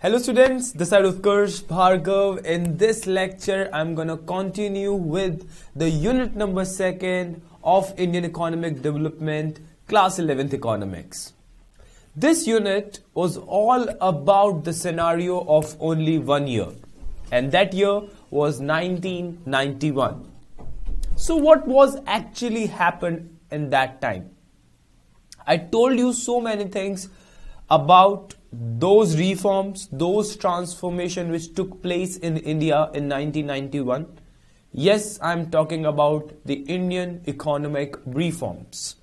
Hello students, this is Utkarsh Bhargav. In this lecture, I'm going to continue with the unit number 2 of Indian Economic Development, class 11th Economics. This unit was all about the scenario of only 1 year, and that year was 1991. So what was actually happened in that time? I told you so many things about those reforms, those transformation which took place in India in 1991. Yes, I'm talking about the Indian economic reforms,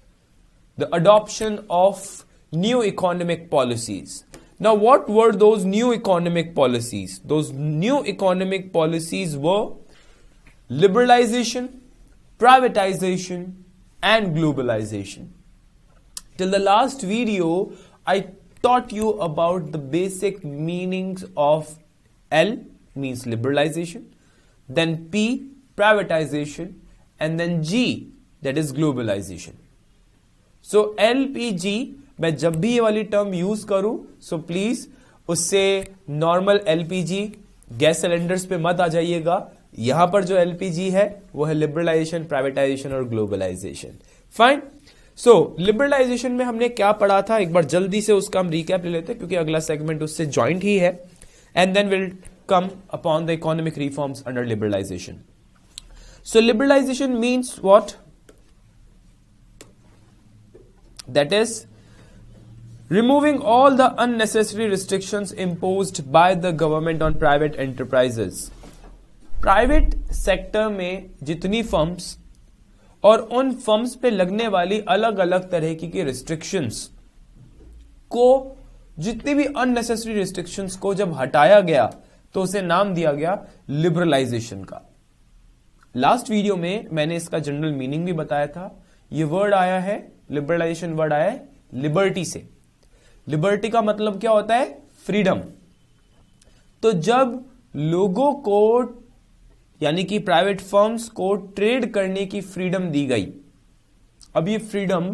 the adoption of new economic policies. Now, what were those new economic policies? Those new economic policies were liberalization, privatization, and globalization. Till the last video, I taught you about the basic meanings of L, means liberalization, then P, privatization, and then G, that is globalization. So LPG, मैं जब भी ये वाली term use करूं, so please उससे normal LPG gas cylinders पे मत आ जाइएगा. यहां पर जो एलपीजी है वो है लिबरलाइजेशन, प्राइवेटाइजेशन और ग्लोबलाइजेशन. फाइन. सो लिबरलाइजेशन में हमने क्या पढ़ा था, एक बार जल्दी से उसका हम रिकैप ले लेते हैं क्योंकि अगला सेगमेंट उससे जॉइंट ही है. And then will come upon the economic reforms under liberalisation. So liberalisation means what? That is removing all the unnecessary restrictions imposed by the government on private enterprises. Private sector में जितनी firms और उन firms पे लगने वाली अलग अलग तरह की रिस्ट्रिक्शंस को, जितनी भी अननेसेसरी रिस्ट्रिक्शंस को जब हटाया गया तो उसे नाम दिया गया लिबरलाइजेशन का. लास्ट वीडियो में मैंने इसका जनरल मीनिंग भी बताया था. ये वर्ड आया है, लिबरलाइजेशन वर्ड आया है लिबर्टी से. लिबर्टी का मतलब क्या होता है? फ्रीडम. तो जब लोगों को यानी कि प्राइवेट फर्म्स को ट्रेड करने की फ्रीडम दी गई, अब ये फ्रीडम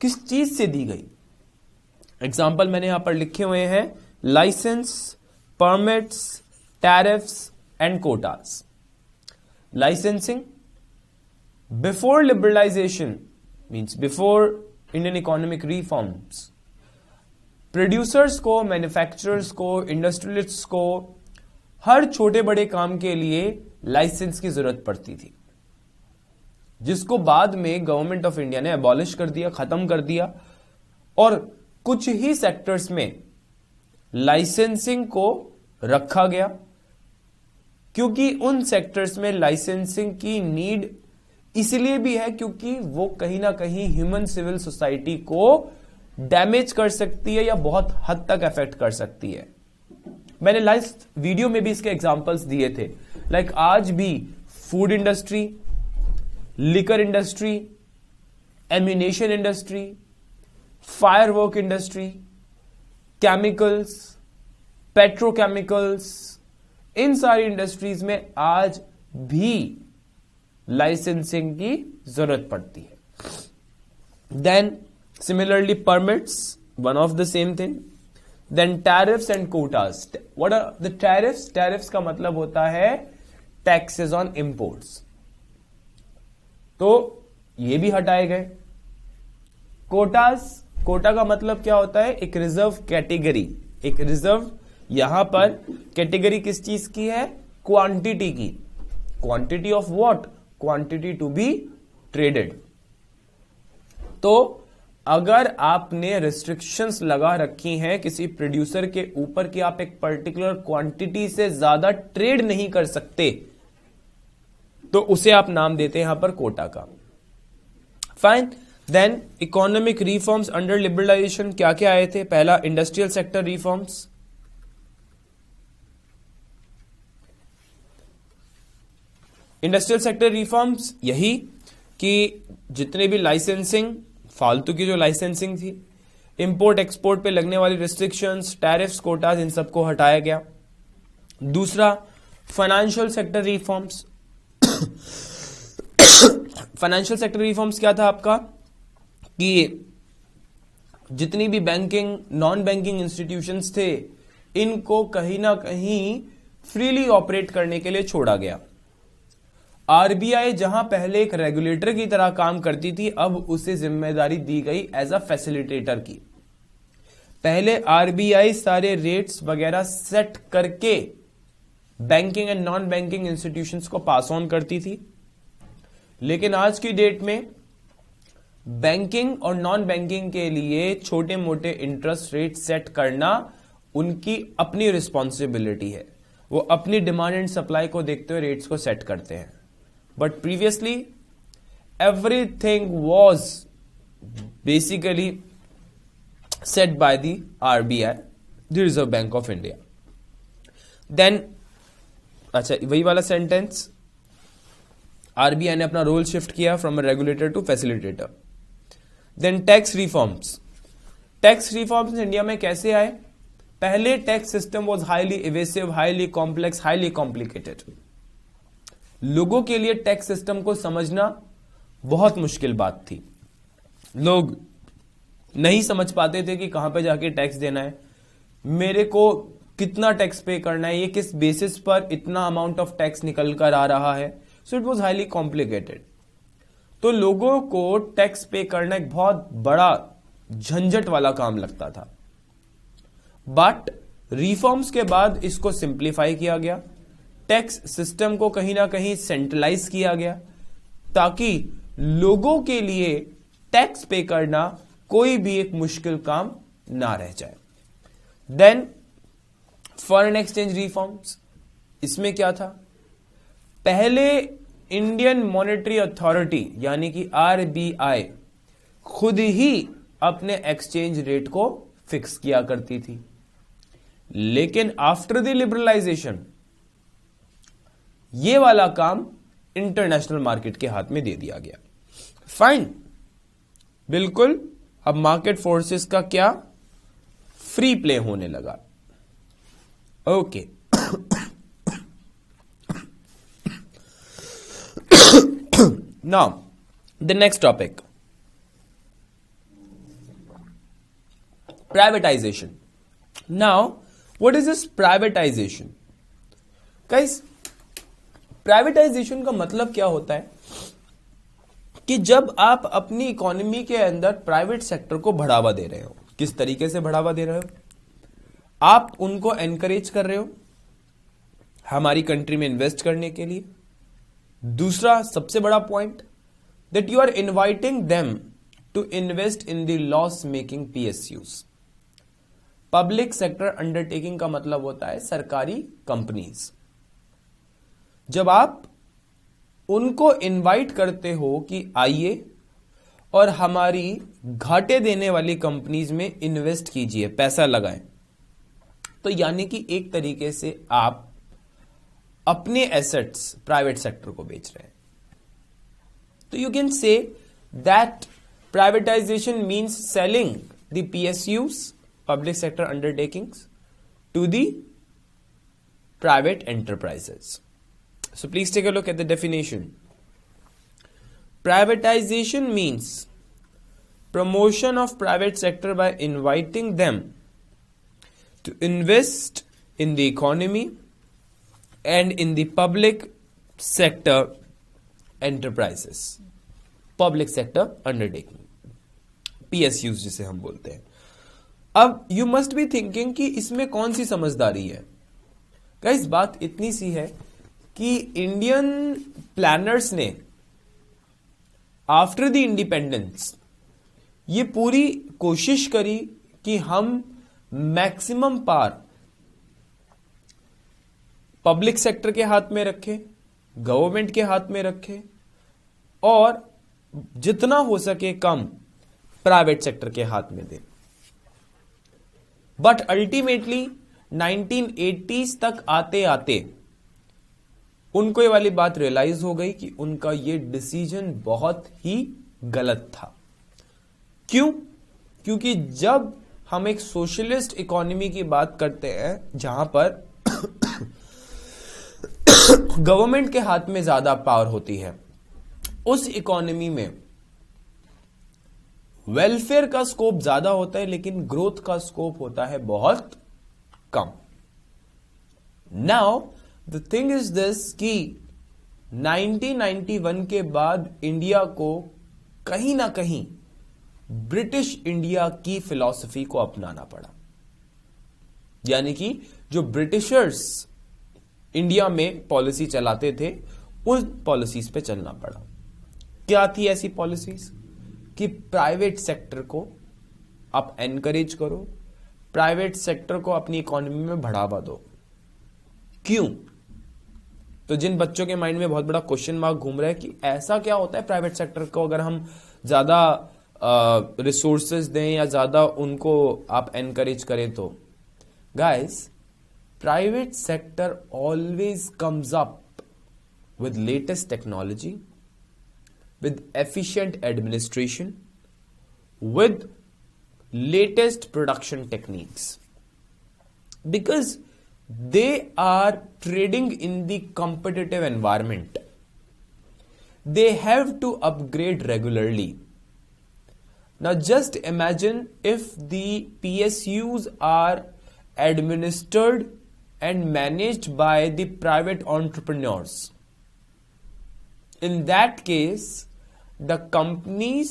किस चीज से दी गई? एग्जाम्पल मैंने यहां पर लिखे हुए हैं: licence, permits, tariffs and quotas. Licensing before liberalisation means before Indian economic reforms, producers को, मैन्युफैक्चरर्स को, इंडस्ट्रियलिस्ट्स को हर छोटे बड़े काम के लिए लाइसेंस की जरूरत पड़ती थी, जिसको बाद में गवर्नमेंट ऑफ इंडिया ने अबॉलिश कर दिया, खत्म कर दिया. और कुछ ही सेक्टर्स में लाइसेंसिंग को रखा गया क्योंकि उन सेक्टर्स में लाइसेंसिंग की नीड इसलिए भी है क्योंकि वो कहीं ना कहीं ह्यूमन सिविल सोसाइटी को डैमेज कर सकती है या बहुत हद तक अफेक्ट कर सकती है. मैंने लास्ट वीडियो में भी इसके एग्जांपल्स दिए थे. लाइक आज भी food industry, liquor industry, ammunition industry, firework industry, chemicals, petrochemicals, इन सारी इंडस्ट्रीज में आज भी लाइसेंसिंग की जरूरत पड़ती है. Then similarly permits, one of the same thing. Then tariffs and quotas. What are the tariffs? Tariffs का मतलब होता है taxes on imports. तो ये भी हटाए गए. कोटास, कोटा का मतलब क्या होता है? एक रिजर्व कैटेगरी. एक रिजर्व यहां पर कैटेगरी किस चीज की है? क्वांटिटी की. Quantity of what? Quantity to be traded. तो अगर आपने रिस्ट्रिक्शंस लगा रखी हैं किसी प्रोड्यूसर के ऊपर कि आप एक पर्टिकुलर क्वांटिटी से ज्यादा ट्रेड नहीं कर सकते, तो उसे आप नाम देते हैं यहां पर कोटा का. Fine. Then economic reforms under liberalisation क्या क्या आए थे? पहला, industrial sector reforms. Industrial sector reforms यही कि जितने भी लाइसेंसिंग, फालतू की जो लाइसेंसिंग थी, इंपोर्ट एक्सपोर्ट पे लगने वाली रिस्ट्रिक्शंस, टैरिफ्स, कोटास, इन सबको हटाया गया. दूसरा, financial sector reforms. Financial sector reforms क्या था आपका? कि जितनी भी बैंकिंग, नॉन बैंकिंग इंस्टीट्यूशंस थे, इनको कहीं ना कहीं फ्रीली ऑपरेट करने के लिए छोड़ा गया। आरबीआई जहां पहले एक रेगुलेटर की तरह काम करती थी, अब उसे जिम्मेदारी दी गई एज अ फैसिलिटेटर की। पहले आरबीआई सारे रेट्स वगैरह सेट करके banking and non banking institutions को पास ऑन करती थी, लेकिन आज की डेट में बैंकिंग और नॉन बैंकिंग के लिए छोटे मोटे इंटरेस्ट रेट सेट करना उनकी अपनी रिस्पॉन्सिबिलिटी है। वो अपनी डिमांड एंड सप्लाई को देखते हुए रेट्स को सेट करते हैं। But previously everything was basically set by the RBI, the Reserve Bank of India. Then अच्छा, वही वाला सेंटेंस, आरबीआई ने अपना रोल शिफ्ट किया from a regulator to facilitator. Then tax reforms. Tax reforms India में कैसे आए? पहले tax system was highly evasive, highly complex, highly complicated. लोगों के लिए टैक्स सिस्टम को समझना बहुत मुश्किल बात थी। लोग नहीं समझ पाते थे कि कहां पे जाके टैक्स देना है, मेरे को कितना टैक्स पे करना है, ये किस बेसिस पर इतना अमाउंट ऑफ टैक्स निकल कर आ रहा है। So it was highly complicated. तो लोगों को टैक्स पे करना एक बहुत बड़ा झंझट वाला काम लगता था। बट रिफॉर्म्स के बाद इसको सिंप्लीफाई किया गया, टैक्स सिस्टम को कहीं ना कहीं सेंट्रलाइज किया गया, ताकि लोगों के लिए टैक्स पे करना कोई भी एक मुश्किल काम ना रह जाए। Then foreign exchange reforms. इसमें क्या था? पहले इंडियन मॉनेटरी अथॉरिटी यानी कि आरबीआई खुद ही अपने एक्सचेंज रेट को फिक्स किया करती थी, लेकिन आफ्टर द लिबरलाइजेशन ये वाला काम इंटरनेशनल मार्केट के हाथ में दे दिया गया। फाइन, बिल्कुल। अब मार्केट फोर्सेस का क्या? फ्री प्ले होने लगा। Okay now the next topic, privatisation. Now what is this privatisation? Guys, privatisation का मतलब क्या होता है कि जब आप अपनी इकोनॉमी के अंदर प्राइवेट सेक्टर को बढ़ावा दे रहे हो। किस तरीके से बढ़ावा दे रहे हो? आप उनको एनकरेज कर रहे हो हमारी कंट्री में इन्वेस्ट करने के लिए। दूसरा सबसे बड़ा point, that you are inviting them to invest in the loss making PSUs. Public sector undertaking का मतलब होता है सरकारी कंपनीज। जब आप उनको इनवाइट करते हो कि आइए और हमारी घाटे देने वाली कंपनीज में इन्वेस्ट कीजिए, पैसा लगाएं, तो यानी कि एक तरीके से आप अपने एसेट्स प्राइवेट सेक्टर को बेच रहे हैं। तो you can say that privatisation means selling the PSUs, public sector undertakings, to the private enterprises. So please take a look at the definition. Privatization means promotion of private sector by inviting them to invest in the economy and in the public sector enterprises, public sector undertaking, PSUs जिसे हम बोलते हैं. अब you must be thinking कि इसमें कौन सी समझदारी है. गाइस, बात इतनी सी है कि इंडियन प्लानर्स ने आफ्टर द इंडिपेंडेंस ये पूरी कोशिश करी कि हम मैक्सिमम पावर पब्लिक सेक्टर के हाथ में रखें, गवर्नमेंट के हाथ में रखें और जितना हो सके कम प्राइवेट सेक्टर के हाथ में दें. बट अल्टीमेटली 1980s तक आते आते उनको ये वाली बात रियलाइज हो गई कि उनका ये डिसीजन बहुत ही गलत था. क्यों? क्योंकि जब हम एक सोशलिस्ट इकोनॉमी की बात करते हैं जहां पर गवर्नमेंट के हाथ में ज्यादा पावर होती है, उस इकोनॉमी में वेलफेयर का स्कोप ज्यादा होता है लेकिन ग्रोथ का स्कोप होता है बहुत कम. Now the thing is this कि 1991 के बाद इंडिया को कहीं ना कहीं ब्रिटिश इंडिया की फिलॉसफी को अपनाना पड़ा, यानी कि जो ब्रिटिशर्स इंडिया में पॉलिसी चलाते थे उन पॉलिसीज पे चलना पड़ा। क्या थी ऐसी पॉलिसीज कि प्राइवेट सेक्टर को आप एनकरेज करो, प्राइवेट सेक्टर को अपनी इकोनॉमी में बढ़ावा दो। क्यों? तो जिन बच्चों के माइंड में बहुत बड़ा क्वेश्चन मार्क घूम रहा है कि ऐसा क्या होता है प्राइवेट सेक्टर को अगर हम ज्यादा रिसोर्सेज दें या ज्यादा उनको आप एनकरेज करें, तो guys private sector always comes up with latest technology, with efficient administration, with latest production techniques, because they are trading in the competitive environment. They have to upgrade regularly. Now just imagine if the PSUs are administered and managed by the private entrepreneurs. In that case, the companies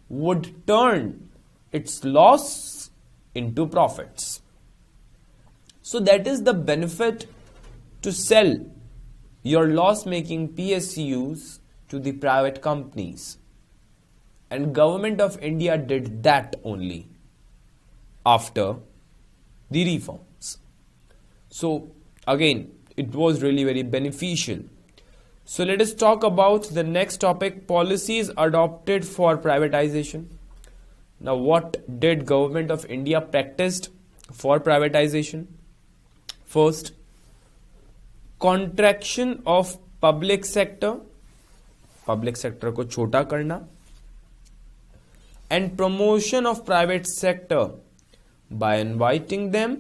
would turn its loss into profits. So that is the benefit to sell your loss-making PSUs to the private companies. And Government of India did that only after the reforms. So again, it was really very beneficial. So let us talk about the next topic, policies adopted for privatization. Now what did Government of India practiced for privatization? First, contraction of public sector को छोटा करना, and promotion of private sector by inviting them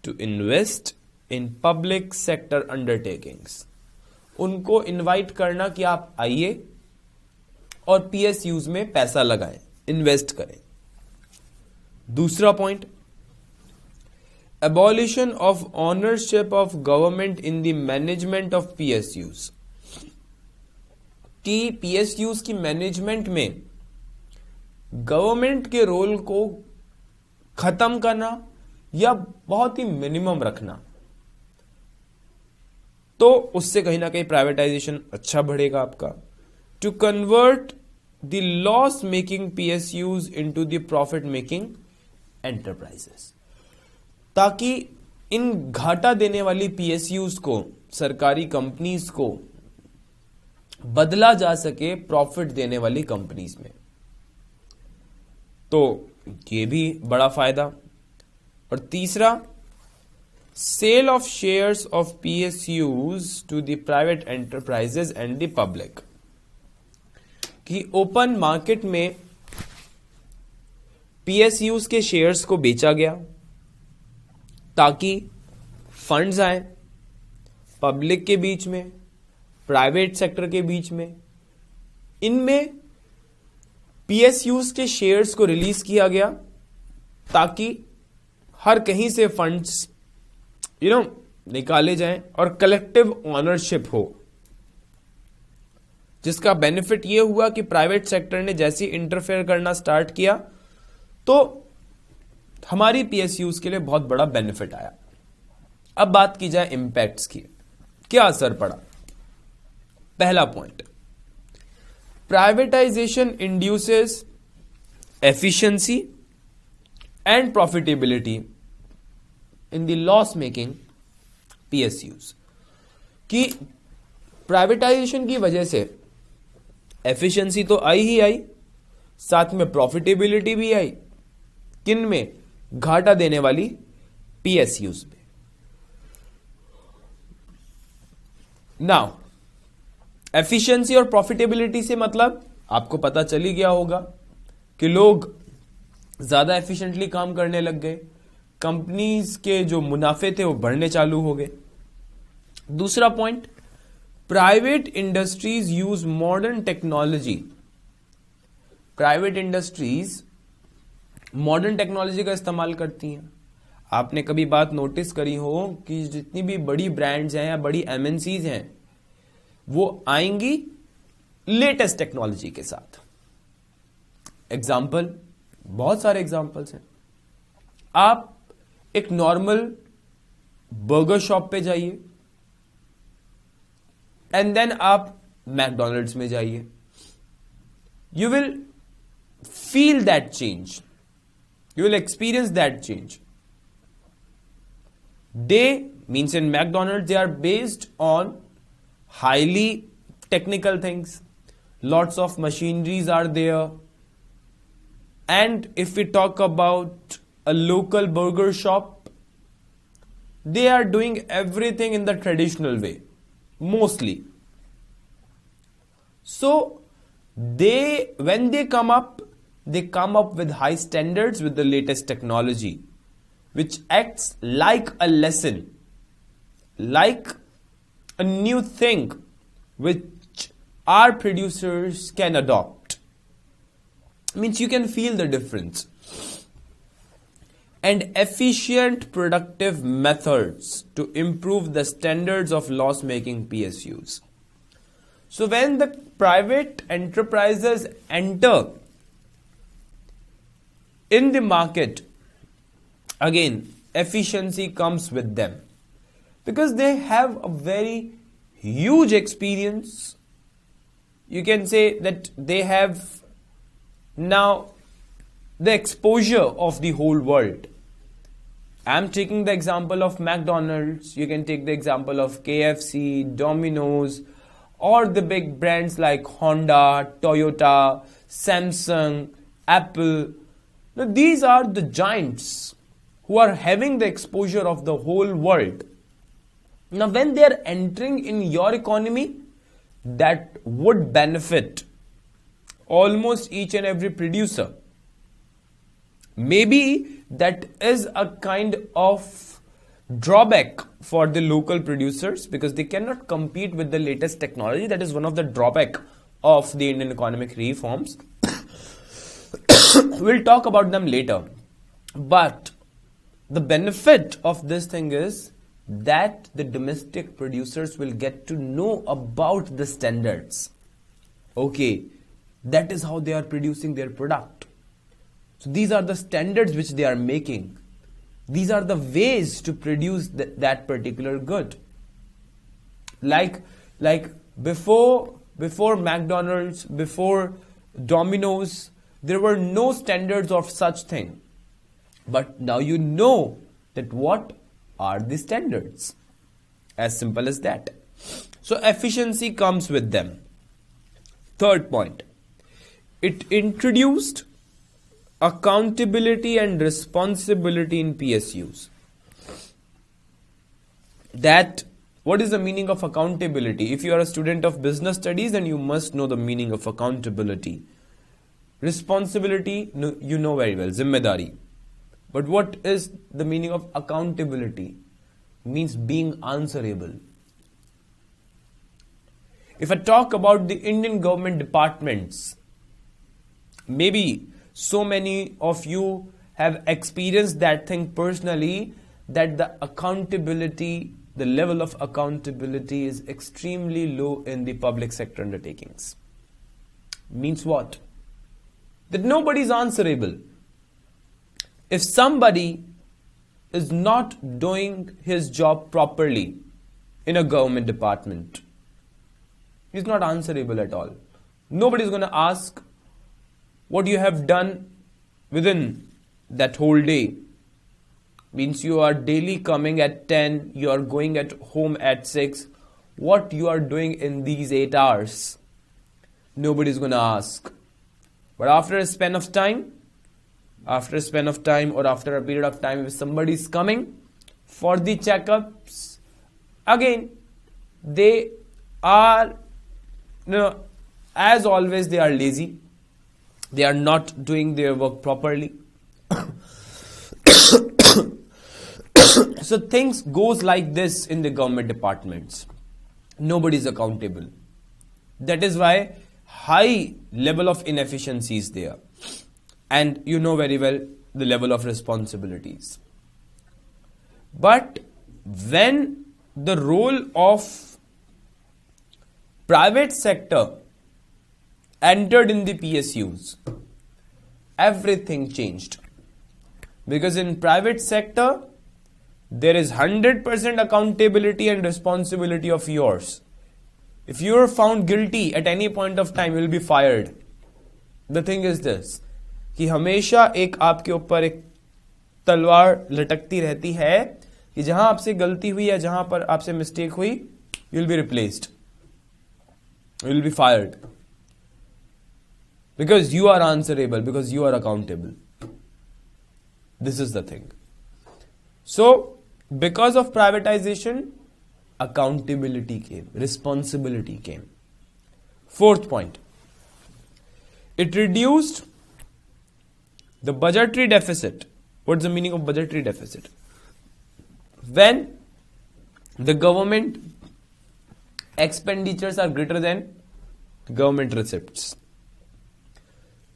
to invest in public sector undertakings. उनको invite करना कि आप आइए और PSUs में पैसा लगाएं, इन्वेस्ट करें। दूसरा point, abolition of ownership of government in the management of PSUs, कि पीएसयूज की मैनेजमेंट में गवर्नमेंट के रोल को खत्म करना या बहुत ही मिनिमम रखना, तो उससे कहीं ना कहीं प्राइवेटाइजेशन अच्छा बढ़ेगा आपका। To convert the loss making PSUs into the profit making enterprises, ताकि इन घाटा देने वाली पीएसयूज को, सरकारी कंपनीज को बदला जा सके प्रॉफिट देने वाली कंपनीज में। तो ये भी बड़ा फायदा। और तीसरा, sale of shares of PSUs to the private enterprises and the public, कि ओपन मार्केट में PSUs के शेयर्स को बेचा गया ताकि फंड्स आए पब्लिक के बीच में, प्राइवेट सेक्टर के बीच में। इनमें PSUs के शेयर्स को रिलीज किया गया ताकि हर कहीं से फंड्स निकाले जाएं और कलेक्टिव ओनरशिप हो, जिसका बेनिफिट यह हुआ कि प्राइवेट सेक्टर ने जैसे इंटरफेयर करना स्टार्ट किया तो हमारी पीएसयूज के लिए बहुत बड़ा बेनिफिट आया। अब बात की जाए इंपैक्ट्स की, क्या असर पड़ा। पहला point, privatisation induces efficiency and profitability in the loss making PSUs, कि प्राइवेटाइजेशन की वजह से एफिशिएंसी तो आई ही आई, साथ में प्रॉफिटेबिलिटी भी आई। किन में? घाटा देने वाली पीएसयूज में। नाउ एफिशिएंसी और प्रॉफिटेबिलिटी से मतलब आपको पता चल ही गया होगा कि लोग ज्यादा एफिशिएंटली काम करने लग गए, कंपनीज के जो मुनाफे थे वो बढ़ने चालू हो गए। दूसरा point, private industries use modern technology. Private industries modern technology का इस्तेमाल करती हैं। आपने कभी बात नोटिस करी हो कि जितनी भी बड़ी ब्रांड्स हैं या बड़ी एमएनसीज हैं वो आएंगी लेटेस्ट टेक्नोलॉजी के साथ। एग्जाम्पल, बहुत सारे एग्जाम्पल्स हैं। आप एक नॉर्मल बर्गर शॉप पे जाइए एंड देन आप मैकडोनल्ड्स में जाइए, you will feel that change, you will experience that change. They means in McDonald's they are based on highly technical things, lots of machineries are there. And if we talk about a local burger shop, they are doing everything in the traditional way mostly. So when they come up with high standards with the latest technology, which acts like a lesson, like a new thing which our producers can adopt. Means you can feel the difference. And efficient productive methods to improve the standards of loss-making PSUs. So when the private enterprises enter in the market, again, efficiency comes with them because they have a very huge experience. You can say that they have now the exposure of the whole world. I'm taking the example of McDonald's. You can take the example of KFC, Domino's, or the big brands like Honda, Toyota, Samsung, Apple. Now, these are the giants who are having the exposure of the whole world. Now, when they are entering in your economy, that would benefit almost each and every producer. Maybe that is a kind of drawback for the local producers because they cannot compete with the latest technology. That is one of the drawback of the Indian economic reforms. We'll talk about them later. But the benefit of this thing is that the domestic producers will get to know about the standards. Okay, that is how they are producing their product. So these are the standards which they are making. These are the ways to produce that particular good. Like before McDonald's, before Domino's, there were no standards of such thing. But now you know that what are the standards. As simple as that. So efficiency comes with them. Third point. It introduced accountability and responsibility in PSUs. That, what is the meaning of accountability? If you are a student of business studies, then you must know the meaning of accountability. Responsibility, you know very well, zimmedari. But what is the meaning of accountability? It means being answerable. If I talk about the Indian government departments, maybe so many of you have experienced that thing personally, that the accountability, the level of accountability is extremely low in the public sector undertakings. Means what? That nobody is answerable. If somebody is not doing his job properly in a government department, he's not answerable at all. Nobody is going to ask what you have done within that whole day. Means you are daily coming at 10, you are going at home at 6. What you are doing in these 8 hours? Nobody is going to ask. But after a span of time or after a period of time, if somebody is coming for the checkups, again, they are, as always, they are lazy. They are not doing their work properly. So things goes like this in the government departments. Nobody is accountable. That is why high level of inefficiency is there. And you know very well the level of responsibilities. But when the role of private sector entered in the PSUs, everything changed. Because in private sector, there is 100% accountability and responsibility of yours. If you are found guilty at any point of time, you will be fired. The thing is this, कि हमेशा एक आपके ऊपर एक तलवार लटकती रहती है कि जहां आपसे गलती हुई या जहां पर आपसे मिस्टेक हुई, you will be replaced. You will be fired. Because you are answerable, because you are accountable. This is the thing. So, because of privatization, accountability came, responsibility came. Fourth point. It reduced the budgetary deficit. What's the meaning of budgetary deficit? When the government expenditures are greater than government receipts.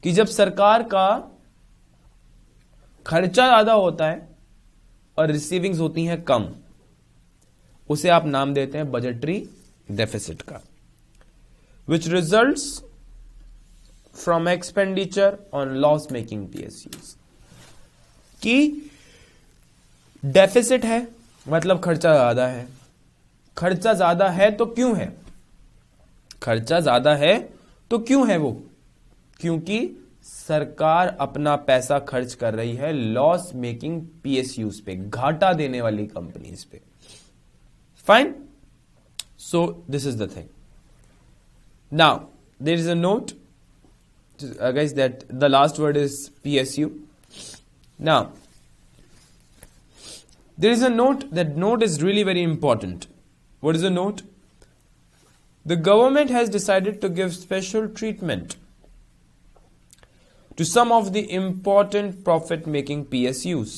कि जब सरकार का खर्चा ज्यादा होता है और रिसीविंग्स होती हैं कम, उसे आप नाम देते हैं बजटरी डेफिसिट का, which results from expenditure on loss making PSUs. कि डेफिसिट है मतलब खर्चा ज्यादा है. खर्चा ज्यादा है तो क्यों है? खर्चा ज्यादा है तो क्यों है वो? क्योंकि सरकार अपना पैसा खर्च कर रही है लॉस मेकिंग PSUs पे, घाटा देने वाली कंपनीज पे. Fine. So this is the thing. Now there is a note, guys, that the last word is PSU. Now there is a note. That note is really very important. What is the note? The government has decided to give special treatment to some of the important profit-making PSUs,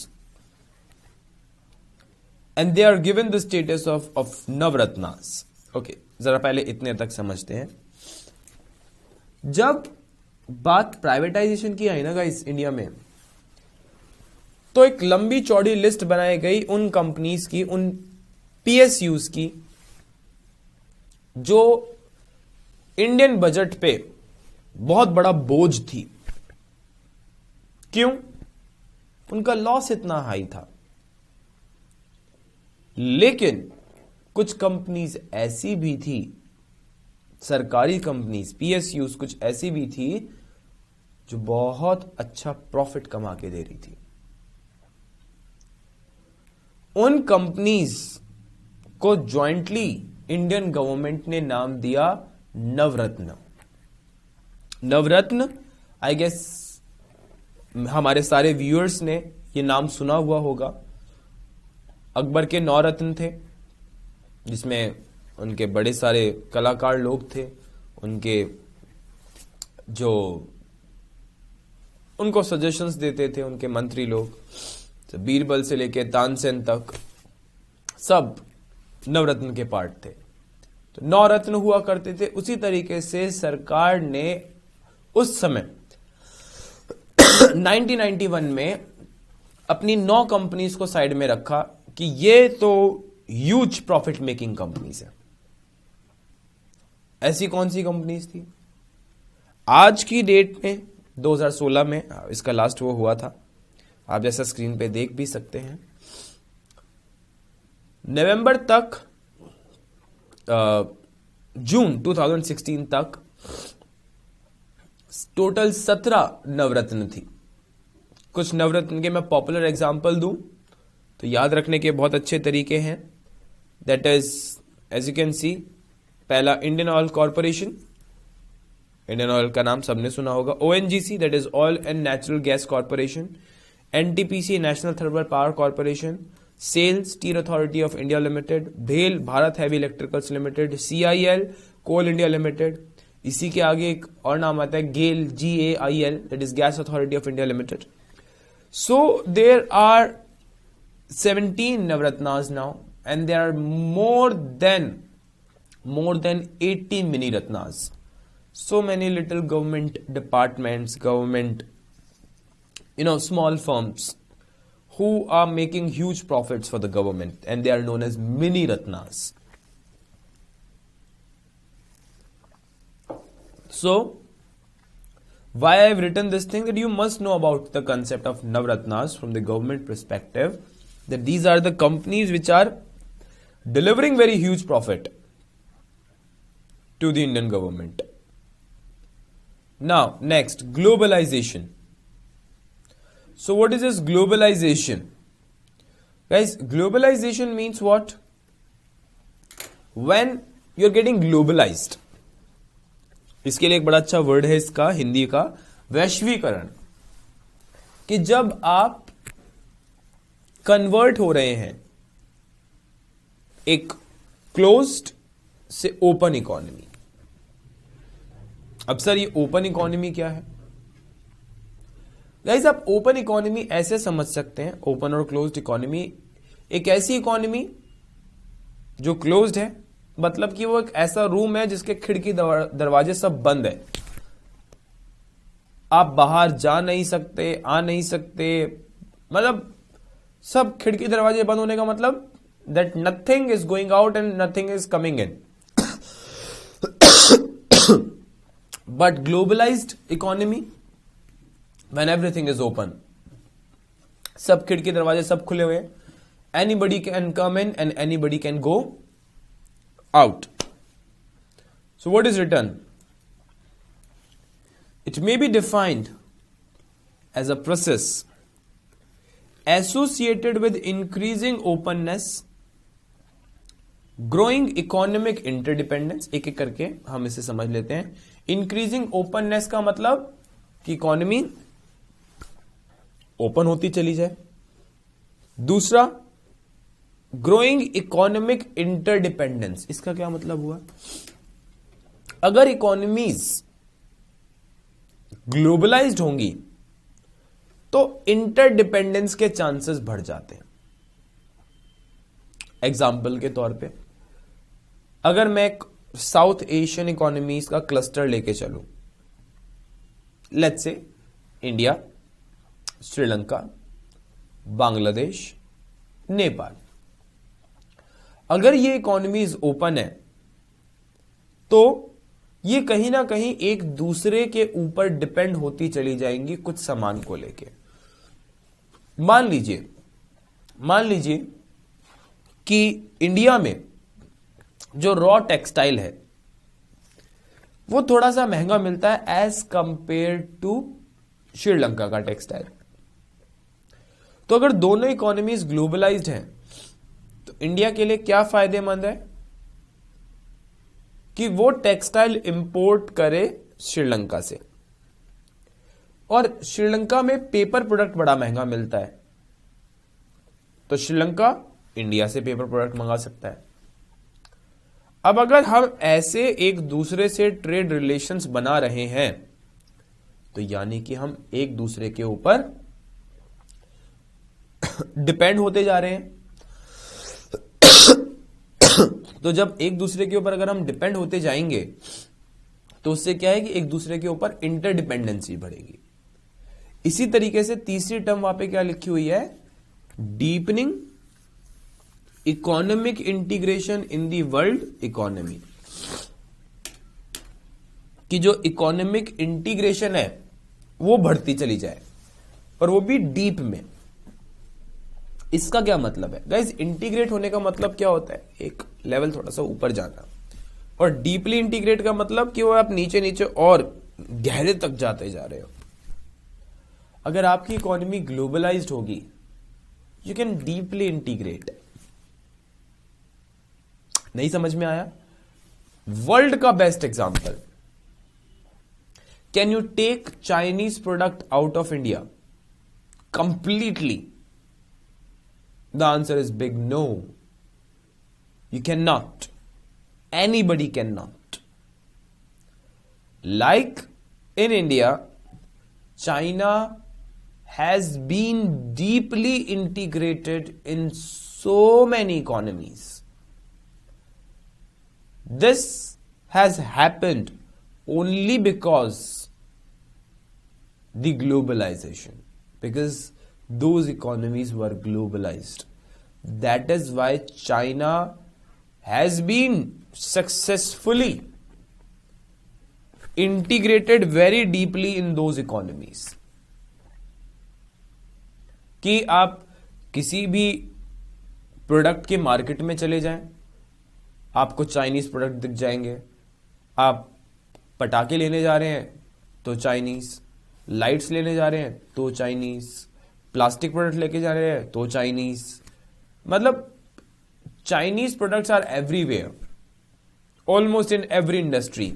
and they are given the status of Navratnas. Okay, जरा पहले इतने तक समझते हैं. जब बात privatisation की आई ना गाइस इंडिया में, तो एक लंबी चौड़ी लिस्ट बनाई गई उन कंपनीज की, उन PSUs की जो इंडियन बजट पे बहुत बड़ा बोझ थी. क्यों? उनका लॉस इतना हाई था. लेकिन कुछ कंपनीज ऐसी भी थी, सरकारी कंपनीज PSUs कुछ ऐसी भी थी जो बहुत अच्छा प्रॉफिट कमा के दे रही थी. उन कंपनीज को जॉइंटली इंडियन गवर्नमेंट ने नाम दिया नवरत्न. नवरत्न, आई गेस हमारे सारे व्यूअर्स ने ये नाम सुना हुआ होगा. अकबर के 9 रत्न थे, जिसमें उनके बड़े सारे कलाकार लोग थे, उनके जो उनको सजेशंस देते थे, उनके मंत्री लोग, तो बीरबल से लेके तानसेन तक सब नवरत्न के पार्ट थे. तो 9 रत्न हुआ करते थे. उसी तरीके से सरकार ने उस समय 1991 में अपनी 9 कंपनीज को साइड में रखा कि ये तो ह्यूज प्रॉफिट मेकिंग कंपनीज है. ऐसी कौन सी कंपनीज थी? आज की डेट में 2016 में इसका लास्ट वो हुआ था, आप जैसा स्क्रीन पे देख भी सकते हैं. नवंबर तक, जून 2016 तक टोटल 17 नवरत्न थी. कुछ नवरत्न के मैं पॉपुलर एग्जांपल दूं तो याद रखने के बहुत अच्छे तरीके हैं. That is, as you can see, पहला Indian oil corporation. Indian oil का नाम सबने सुना होगा. ONGC, that is oil and natural gas corporation. NTPC, national thermal power corporation. SAIL, steel authority of India limited. भेल, Bharat heavy electricals limited. CIL, coal India limited. इसी के आगे एक और नाम आता है GAIL, GAIL, that is gas authority of India limited. So there are 17 Navratnas now, and there are more than 80 mini Ratnas. So many little government departments, government, small firms who are making huge profits for the government, and they are known as mini Ratnas. So, why I have written this thing, that you must know about the concept of Navratnas from the government perspective, that these are the companies which are delivering very huge profit to the Indian government. Now, next, globalization. So what is this globalization? Guys, globalization means what? When you're getting globalized. इसके लिए एक बड़ा अच्छा word है इसका हिंदी का, वैश्वीकरण. कि जब आप कन्वर्ट हो रहे हैं एक क्लोज्ड से ओपन इकोनॉमी. अब सर ये ओपन इकोनॉमी क्या है? गाइस, आप ओपन इकोनॉमी ऐसे समझ सकते हैं, ओपन और क्लोज्ड इकोनॉमी, एक ऐसी इकोनॉमी जो क्लोज्ड है, मतलब कि वो एक ऐसा रूम है जिसके खिड़की दरवाजे सब बंद है. आप बाहर जा नहीं सकते, आ नहीं सकते, मतलब सब खिड़की दरवाजे बंद होने का मतलब that nothing is going out and nothing is coming in. But globalised economy, when everything is open, सब खिड़की दरवाजे सब खुले हुए, anybody can come in and anybody can go out. So what is written? It may be defined as a process associated with increasing openness, growing economic interdependence. एक एक करके हम इसे समझ लेते हैं. Increasing openness का मतलब कि इकोनॉमी ओपन होती चली जाए. दूसरा, ग्रोइंग इकोनॉमिक इंटरडिपेंडेंस. इसका क्या मतलब हुआ? अगर इकोनॉमीज ग्लोबलाइज्ड होंगी तो इंटरडिपेंडेंस के चांसेस बढ़ जाते हैं. एग्जाम्पल के तौर पे, अगर मैं साउथ एशियन इकोनॉमीज का क्लस्टर लेके चलूं, let's say India, Sri Lanka, Bangladesh, Nepal, अगर ये इकोनॉमीज ओपन है तो ये कहीं ना कहीं एक दूसरे के ऊपर डिपेंड होती चली जाएंगी कुछ सामान को लेके. मान लीजिए कि इंडिया में जो रॉ टेक्सटाइल है वो थोड़ा सा महंगा मिलता है एज कंपेयर टू श्रीलंका का टेक्सटाइल. तो अगर दोनों इकोनॉमीज ग्लोबलाइज्ड हैं तो इंडिया के लिए क्या फायदेमंद है कि वो टेक्सटाइल इंपोर्ट करे श्रीलंका से. और श्रीलंका में पेपर प्रोडक्ट बड़ा महंगा मिलता है, तो श्रीलंका इंडिया से पेपर प्रोडक्ट मंगा सकता है. अब अगर हम ऐसे एक दूसरे से ट्रेड रिलेशंस बना रहे हैं तो यानी कि हम एक दूसरे के ऊपर डिपेंड होते जा रहे हैं. तो जब एक दूसरे के ऊपर अगर हम डिपेंड होते जाएंगे तो उससे क्या है कि एक दूसरे के ऊपर इंटरडिपेंडेंसी बढ़ेगी. इसी तरीके से तीसरी टर्म वहां पे क्या लिखी हुई है? Deepening economic integration in the world economy. कि जो इकोनॉमिक इंटीग्रेशन है वो बढ़ती चली जाए, और वो भी डीप में. इसका क्या मतलब है गाइस? इंटीग्रेट होने का मतलब क्या होता है? एक लेवल थोड़ा सा ऊपर जाना. और डीपली इंटीग्रेट का मतलब कि वो आप नीचे नीचे और गहरे तक जाते जा रहे हो. अगर आपकी इकोनॉमी ग्लोबलाइज्ड होगी, यू कैन डीपली इंटीग्रेट. नहीं समझ में आया? वर्ल्ड का best example, can you take Chinese product out of India completely? The answer is big no. You cannot. Anybody cannot. Like in India, China has been deeply integrated in so many economies. This has happened only because the globalization. Because those economies were globalized. That is why China has been successfully integrated very deeply in those economies. कि आप किसी भी product के market में चले जाएं, आपको Chinese product दिख जाएंगे. आप पटाखे लेने जा रहे हैं तो चाइनीज, लाइट्स लेने जा रहे हैं तो चाइनीज, प्लास्टिक प्रोडक्ट लेके जा रहे हैं तो चाइनीज. मतलब Chinese products are everywhere, almost in every industry.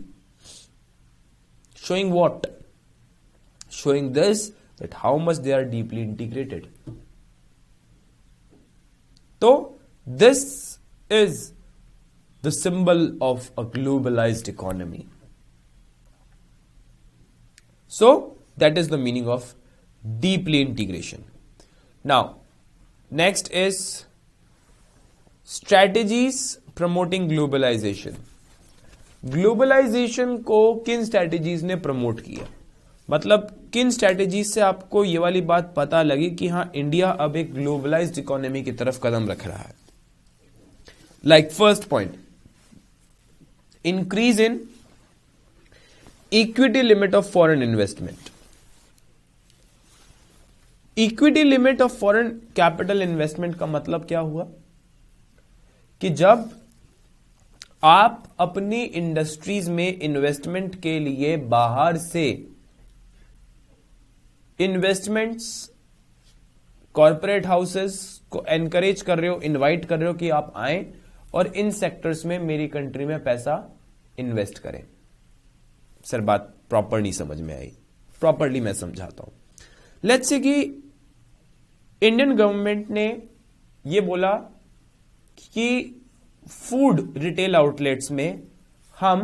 Showing what? Showing this, that how much they are deeply integrated. So, this is the symbol of a globalized economy. So, that is the meaning of deeply integration. Now, next is strategies promoting globalization. Globalisation को किन strategies ने promote किया, मतलब किन strategies से आपको ये वाली बात पता लगी कि हाँ इंडिया अब एक ग्लोबलाइज्ड इकोनॉमी की तरफ कदम रख रहा है. Like first point, increase in equity limit of foreign investment. Equity limit of foreign capital investment का मतलब क्या हुआ कि जब आप अपनी इंडस्ट्रीज में इन्वेस्टमेंट के लिए बाहर से इन्वेस्टमेंट्स, कॉरपोरेट हाउसेस को एनकरेज कर रहे हो, इनवाइट कर रहे हो कि आप आए और इन सेक्टर्स में मेरी कंट्री में पैसा इन्वेस्ट करें. सर बात प्रॉपर नहीं समझ में आई, प्रॉपरली मैं समझाता हूं. लेट्स से कि इंडियन गवर्नमेंट ने यह बोला कि फूड रिटेल आउटलेट्स में हम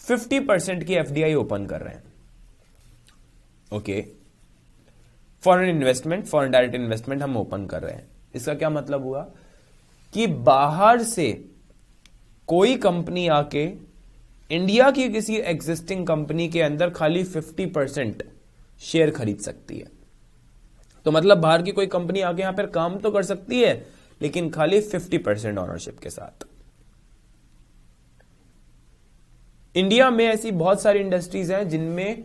50% की एफडीआई ओपन कर रहे हैं. Okay, foreign investment, foreign direct investment हम ओपन कर रहे हैं. इसका क्या मतलब हुआ कि बाहर से कोई कंपनी आके इंडिया की किसी एग्जिस्टिंग कंपनी के अंदर खाली 50% शेयर खरीद सकती है. तो मतलब बाहर की कोई कंपनी आके यहां पर काम तो कर सकती है लेकिन खाली 50% ऑनरशिप के साथ. इंडिया में ऐसी बहुत सारी इंडस्ट्रीज हैं जिनमें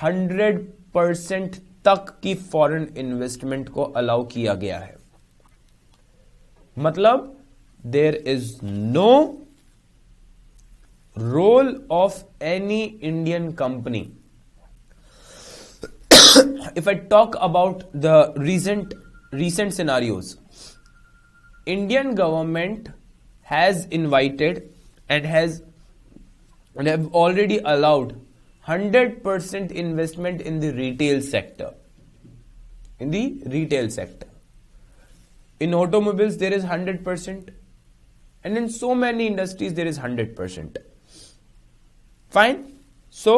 100% तक की फॉरेन इन्वेस्टमेंट को अलाउ किया गया है. मतलब there is no role of any Indian company. If I talk about the recent scenarios, Indian government has invited and have already allowed 100% investment in the retail sector. In the retail sector. In automobiles there is 100% and in so many industries there is 100%. Fine. So,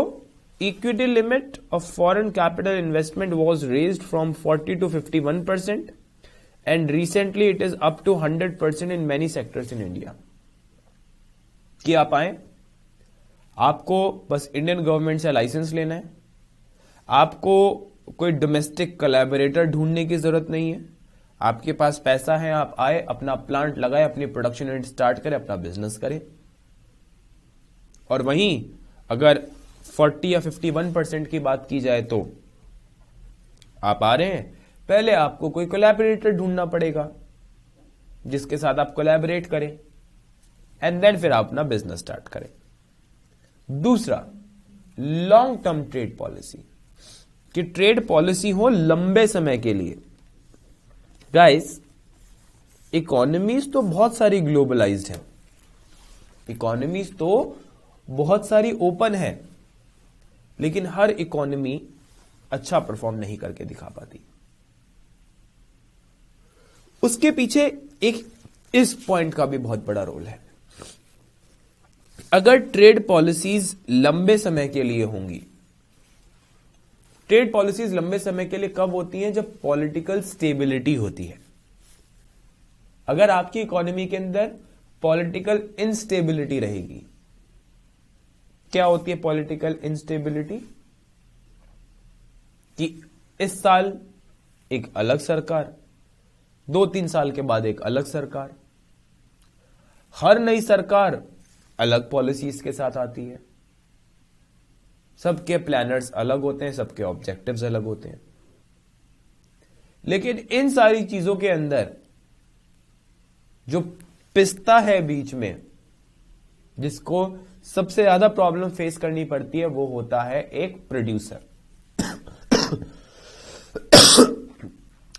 equity limit of foreign capital investment was raised from 40 to 51%. And recently it is up to 100% in many sectors in India. कि आप आए, आपको बस Indian government से licence लेना है, आपको कोई डोमेस्टिक कोलैबोरेटर ढूंढने की जरूरत नहीं है, आपके पास पैसा है, आप आए, अपना प्लांट लगाए, अपनी प्रोडक्शन यूनिट स्टार्ट करें, अपना बिजनेस करें. और वहीं अगर 40 या 51% की बात की जाए तो आप आ रहे हैं, पहले आपको कोई कोलैबोरेटर ढूंढना पड़ेगा जिसके साथ आप कोलैबोरेट करें एंड देन फिर आप अपना बिजनेस स्टार्ट करें. दूसरा, लॉन्ग टर्म ट्रेड पॉलिसी, कि ट्रेड पॉलिसी हो लंबे समय के लिए. गाइस, इकोनॉमीज तो बहुत सारी ग्लोबलाइज्ड है, इकोनॉमीज तो बहुत सारी ओपन है, लेकिन हर इकोनॉमी अच्छा परफॉर्म नहीं करके दिखा पाती. उसके पीछे एक इस पॉइंट का भी बहुत बड़ा रोल है. अगर ट्रेड पॉलिसीज लंबे समय के लिए होंगी, ट्रेड पॉलिसीज लंबे समय के लिए कब होती हैं? जब पॉलिटिकल स्टेबिलिटी होती है. अगर आपकी इकोनॉमी के अंदर पॉलिटिकल इंस्टेबिलिटी रहेगी, क्या होती है पॉलिटिकल इंस्टेबिलिटी? कि इस साल एक अलग सरकार, 2-3 साल के बाद एक अलग सरकार। हर नई सरकार अलग पॉलिसीज के साथ आती है, सबके प्लानर्स अलग होते हैं, सबके ऑब्जेक्टिव्स अलग होते हैं। लेकिन इन सारी चीजों के अंदर जो पिस्ता है बीच में, जिसको सबसे ज्यादा प्रॉब्लम फेस करनी पड़ती है, वो होता है एक प्रोड्यूसर।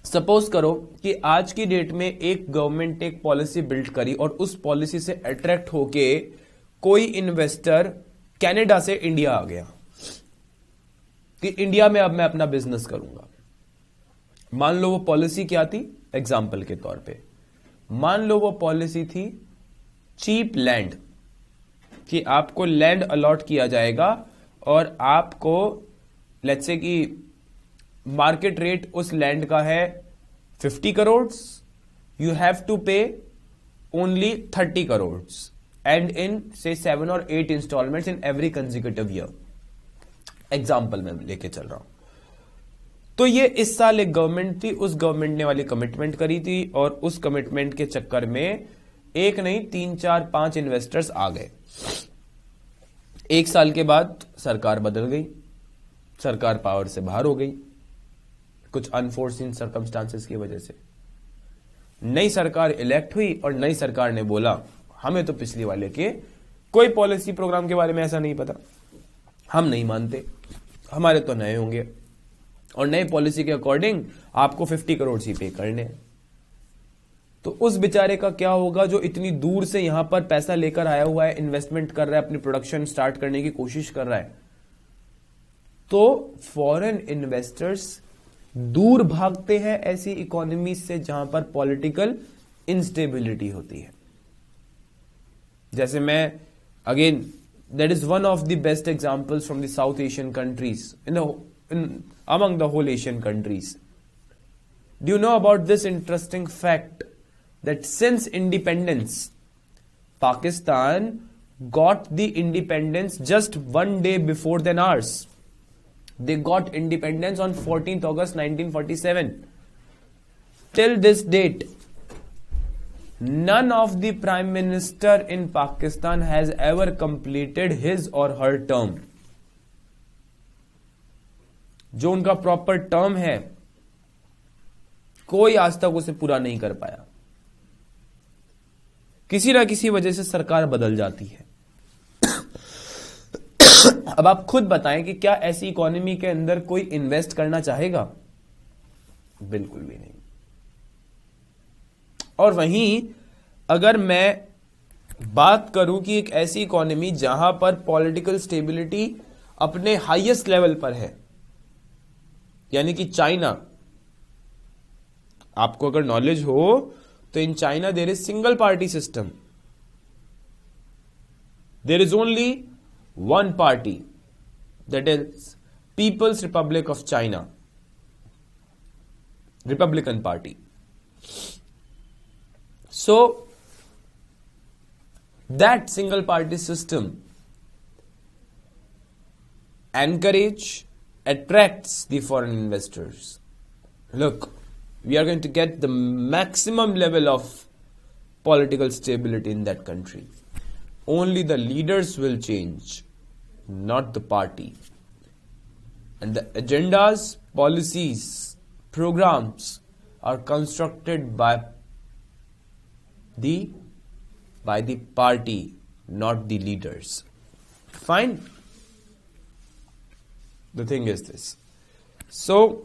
सपोज करो कि आज की डेट में एक गवर्नमेंट एक पॉलिसी बिल्ड करी और उस पॉलिसी से अट्रैक्ट होके कोई इन्वेस्टर कनाडा से इंडिया आ गया कि इंडिया में अब मैं अपना बिजनेस करूंगा। मान लो वो पॉलिसी क्या थी, एग्जाम्पल के तौर पे मान लो वो पॉलिसी थी चीप लैंड, कि आपको लैंड अलॉट किया जाएगा और आपको लेट्स से कि मार्केट रेट उस लैंड का है 50 crore, you have to pay only 30 crore and in से 7 और 8 installments in every consecutive year. Example मैं लेके चल रहा हूं। तो ये इस साल एक गवर्नमेंट थी, उस गवर्नमेंट ने वाली कमिटमेंट करी थी और उस कमिटमेंट के चक्कर में एक नहीं 3, 4, 5 इन्वेस्टर्स आ गए। एक साल के बाद सरकार बदल गई, सरकार पावर से बाहर हो गई कुछ अनफोर्सीन सर्कमस्टांसेस की वजह से। नई सरकार इलेक्ट हुई और नई सरकार ने बोला हमें तो पिछली वाले के कोई पॉलिसी प्रोग्राम के बारे में ऐसा नहीं पता, हम नहीं मानते, हमारे तो नए होंगे और नए पॉलिसी के अकॉर्डिंग आपको 50 करोड़ ही पे करने हैं। तो उस बेचारे का क्या होगा जो इतनी दूर से यहां पर पैसा लेकर आया हुआ है, इन्वेस्टमेंट कर रहा है, अपनी प्रोडक्शन स्टार्ट करने की कोशिश कर रहा है। तो फॉरेन इन्वेस्टर्स दूर भागते हैं ऐसी इकोनॉमी से जहां पर पॉलिटिकल इंस्टेबिलिटी होती है। जैसे मैं again that is one of the best examples from the south Asian countries among the whole Asian countries. Do you know about this interesting fact that since independence, Pakistan got the independence just one day before than ours. They got independence on 14th August 1947. Till this date, none of the Prime Minister in Pakistan has ever completed his or her term. जो उनका proper term है कोई आज तक उसे पूरा नहीं कर पाया। किसी ना किसी वजह से सरकार बदल जाती है। अब आप खुद बताएं कि क्या ऐसी इकोनॉमी के अंदर कोई इन्वेस्ट करना चाहेगा? बिल्कुल भी नहीं। और वहीं अगर मैं बात करूं कि एक ऐसी इकोनॉमी जहां पर पॉलिटिकल स्टेबिलिटी अपने हाईएस्ट लेवल पर है, यानी कि चाइना, आपको अगर नॉलेज हो तो in China there is single party system, there is only one party, that is People's Republic of China, Republican party. So that single party system encourage, attracts the foreign investors. Look, we are going to get the maximum level of political stability in that country. Only the leaders will change, not the party. And the agendas, policies, programs are constructed by the party, not the leaders. Fine? The thing is this. So,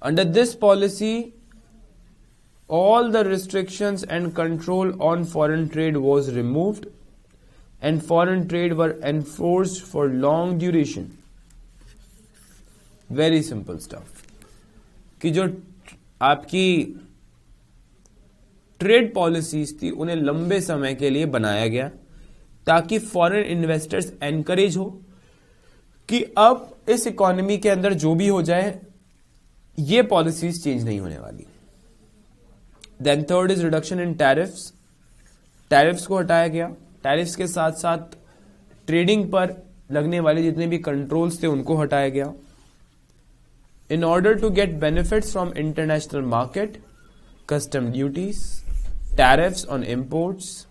under this policy, all the restrictions and control on foreign trade was removed and foreign trade were enforced for long duration. Very simple stuff. कि जो आपकी trade policies थी उन्हें लंबे समय के लिए बनाया गया ताकि फॉरेन इन्वेस्टर्स एनकरेज हो कि अब इस इकोनॉमी के अंदर जो भी हो जाए ये पॉलिसीज चेंज नहीं होने वाली। Then third is reduction in tariffs. Tariffs को हटाया गया, टैरिफ्स के साथ साथ ट्रेडिंग पर लगने वाले जितने भी कंट्रोल्स थे उनको हटाया गया। in order to get benefits from international market, custom duties, tariffs on imports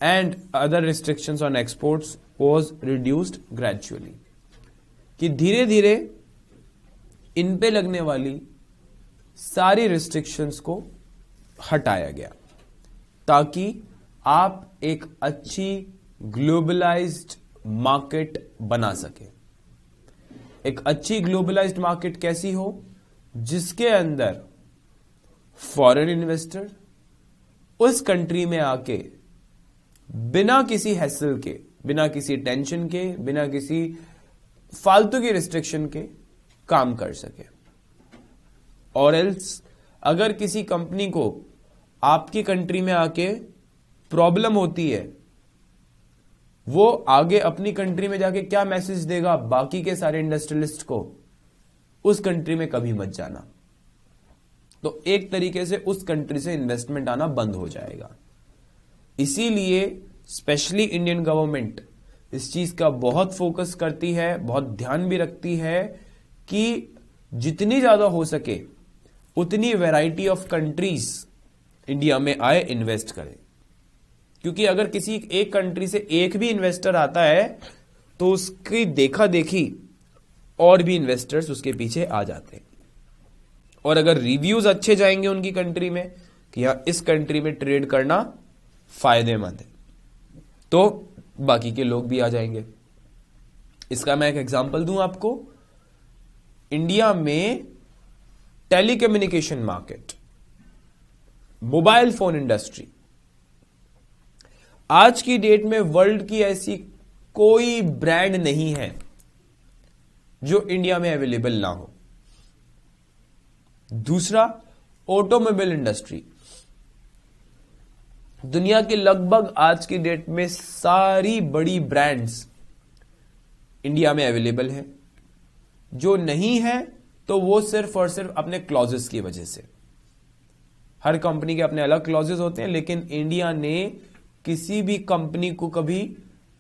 and other restrictions on exports was reduced gradually. कि धीरे धीरे इन पे लगने वाली सारी रिस्ट्रिक्शंस को हटाया गया ताकि आप एक अच्छी ग्लोबलाइज्ड मार्केट बना सके। एक अच्छी ग्लोबलाइज्ड मार्केट कैसी हो? जिसके अंदर फॉरेन इन्वेस्टर उस कंट्री में आके बिना किसी हैसल के, बिना किसी टेंशन के, बिना किसी फालतू की रिस्ट्रिक्शन के काम कर सके। और एल्स अगर किसी कंपनी को आपकी कंट्री में आके प्रॉब्लम होती है, वो आगे अपनी कंट्री में जाके क्या मैसेज देगा बाकी के सारे इंडस्ट्रियलिस्ट को? उस कंट्री में कभी मत जाना। तो एक तरीके से उस कंट्री से इन्वेस्टमेंट आना बंद हो जाएगा। इसीलिए स्पेशली इंडियन गवर्नमेंट इस चीज का बहुत फोकस करती है, बहुत ध्यान भी रखती है कि जितनी ज्यादा हो सके उतनी वैरायटी ऑफ कंट्रीज इंडिया में आए, इन्वेस्ट करें। क्योंकि अगर किसी एक कंट्री से एक भी इन्वेस्टर आता है तो उसकी देखा देखी और भी इन्वेस्टर्स उसके पीछे आ जाते हैं। और अगर रिव्यूज अच्छे जाएंगे उनकी कंट्री में कि यहां इस कंट्री में ट्रेड करना फायदेमंद है, तो बाकी के लोग भी आ जाएंगे। इसका मैं एक एग्जांपल दूं आपको। इंडिया में telecommunication market, mobile phone industry, आज की डेट में वर्ल्ड की ऐसी कोई ब्रांड नहीं है जो इंडिया में अवेलेबल ना हो। दूसरा, ऑटोमोबाइल इंडस्ट्री, दुनिया की लगभग आज की डेट में सारी बड़ी ब्रांड्स इंडिया में अवेलेबल है। जो नहीं है तो वो सिर्फ और सिर्फ अपने क्लॉजेस की वजह से। हर कंपनी के अपने अलग क्लॉजेस होते हैं, लेकिन इंडिया ने किसी भी कंपनी को कभी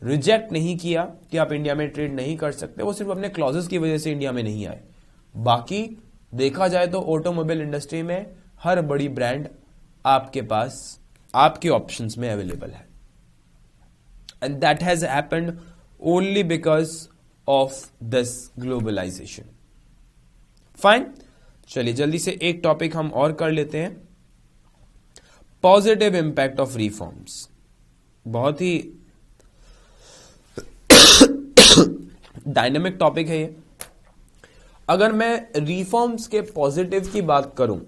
रिजेक्ट नहीं किया कि आप इंडिया में ट्रेड नहीं कर सकते। वो सिर्फ अपने क्लॉजेस की वजह से इंडिया में नहीं आए। बाकी देखा जाए तो ऑटोमोबाइल इंडस्ट्री में हर बड़ी ब्रांड आपके पास, आपके ऑप्शंस में अवेलेबल है। And that has happened only because of this globalization. Fine, चलिए जल्दी से एक टॉपिक हम और कर लेते हैं, पॉजिटिव इंपैक्ट ऑफ रिफॉर्म्स। बहुत ही डायनेमिक टॉपिक है ये। अगर मैं रिफॉर्म्स के पॉजिटिव की बात करूं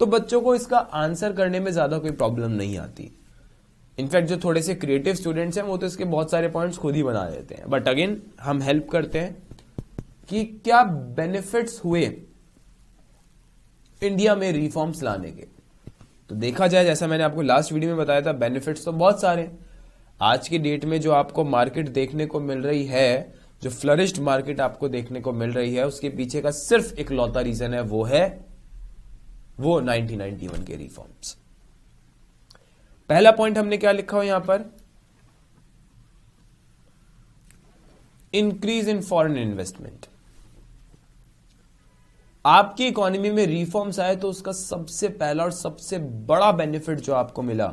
तो बच्चों को इसका आंसर करने में ज्यादा कोई प्रॉब्लम नहीं आती। इनफैक्ट जो थोड़े से क्रिएटिव स्टूडेंट्स हैं वो तो इसके बहुत सारे पॉइंट्स खुद ही बना देते हैं। बट अगेन हम हेल्प करते हैं कि क्या बेनिफिट्स हुए इंडिया में रिफॉर्म्स लाने के। तो देखा जाए, जैसा मैंने आपको लास्ट वीडियो में बताया था, बेनिफिट्स तो बहुत सारे। आज की डेट में जो आपको मार्केट देखने को मिल रही है, जो फ्लरिश्ड मार्केट आपको देखने को मिल रही है, उसके पीछे का सिर्फ एक लौता रीजन है, वो है 1991 के रिफॉर्म्स। पहला पॉइंट हमने क्या लिखा हो यहां पर? Increase in foreign investment. आपकी इकोनॉमी में रिफॉर्म्स आए तो उसका सबसे पहला और सबसे बड़ा बेनिफिट जो आपको मिला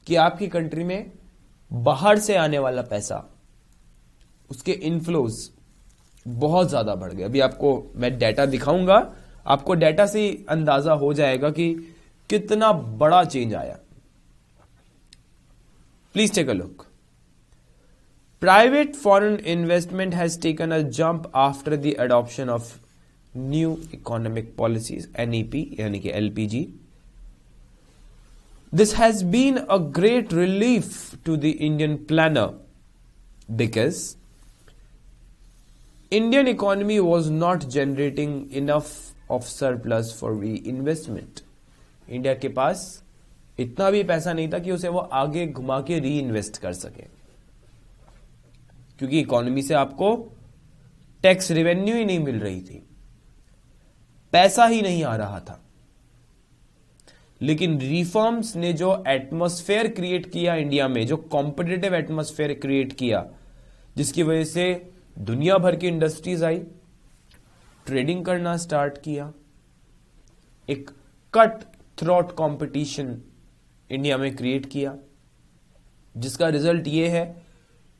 कि आपकी कंट्री में बाहर से आने वाला पैसा, उसके इनफ्लोज बहुत ज्यादा बढ़ गए। अभी आपको मैं डेटा दिखाऊंगा, आपको डेटा से ही अंदाजा हो जाएगा कि कितना बड़ा चेंज आया। Please take a look. Private foreign investment has taken a jump after the adoption of new economic policies, NEP यानी कि LPG. This has been a great relief to the Indian planner because Indian economy was not generating enough of surplus for reinvestment. India के पास इतना भी पैसा नहीं था कि उसे वो आगे घुमा के री इन्वेस्ट कर सके, क्योंकि इकोनॉमी से आपको टैक्स रेवेन्यू ही नहीं मिल रही थी, पैसा ही नहीं आ रहा था। लेकिन रिफॉर्म्स ने जो एटमॉस्फेयर क्रिएट किया इंडिया में, जो कॉम्पिटिटिव एटमॉस्फेयर क्रिएट किया, जिसकी वजह से दुनिया भर की इंडस्ट्रीज आई, ट्रेडिंग करना स्टार्ट किया। एक कट थ्रोट कंपटीशन इंडिया में क्रिएट किया, जिसका रिजल्ट ये है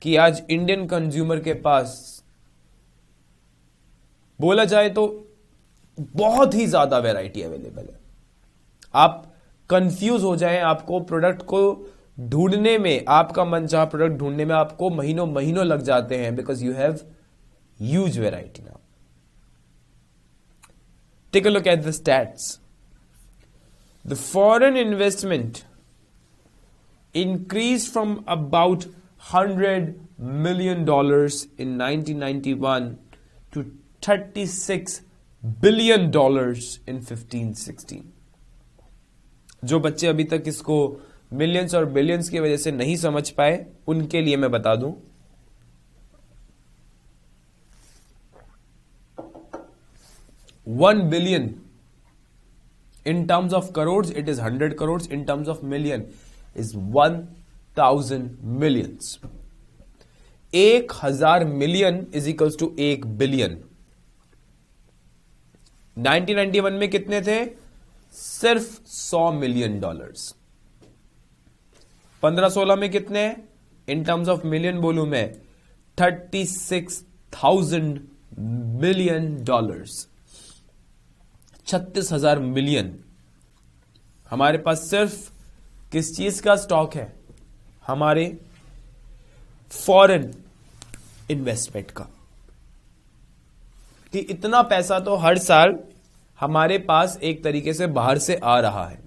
कि आज इंडियन कंज्यूमर के पास बोला जाए तो बहुत ही ज्यादा वैरायटी अवेलेबल है। आप कंफ्यूज हो जाएं, आपको प्रोडक्ट को ढूंढने में, आपका मनचाहा प्रोडक्ट ढूंढने में आपको महीनों महीनों लग जाते हैं, because you have huge variety now. Take a look at the stats. The foreign investment increased from about $100 million in 1991 to $36 billion in 15-16। जो बच्चे अभी तक इसको मिलियंस और बिलियंस की वजह से नहीं समझ पाए, उनके लिए मैं बता दूं, $1 billion in terms of crores, it is 100 crores. In terms of million, is 1000 millions. 1000 million is equals to 1 billion. 1991 में कितने थे? सिर्फ $100 मिलियन। 15-16 में कितने? इन टर्म्स ऑफ मिलियन बोलूं मैं, 36,000 मिलियन डॉलर्स, 36,000 मिलियन। हमारे पास सिर्फ किस चीज का स्टॉक है? हमारे फॉरेन इन्वेस्टमेंट का। कि इतना पैसा तो हर साल हमारे पास एक तरीके से बाहर से आ रहा है।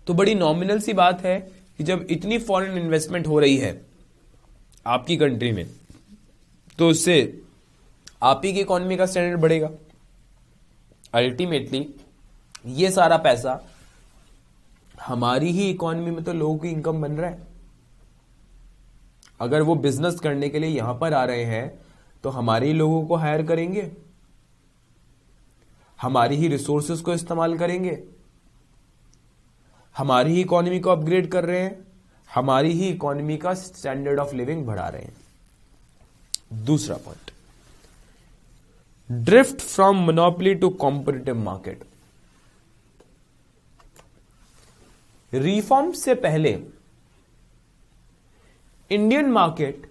तो बड़ी नॉमिनल सी बात है कि जब इतनी फॉरेन इन्वेस्टमेंट हो रही है आपकी कंट्री में, तो उससे आप ही की इकोनॉमी का स्टैंडर्ड बढ़ेगा। अल्टीमेटली ये सारा पैसा हमारी ही इकोनॉमी में तो लोगों की इनकम बन रहा है। अगर वो बिजनेस करने के लिए यहां पर आ रहे हैं तो हमारे ही लोगों को हायर करेंगे, हमारी ही रिसोर्सेज को इस्तेमाल करेंगे, हमारी ही इकोनॉमी को अपग्रेड कर रहे हैं, हमारी ही इकोनॉमी का स्टैंडर्ड ऑफ लिविंग बढ़ा रहे हैं। दूसरा point, drift from monopoly to competitive market. Reform से पहले इंडियन मार्केट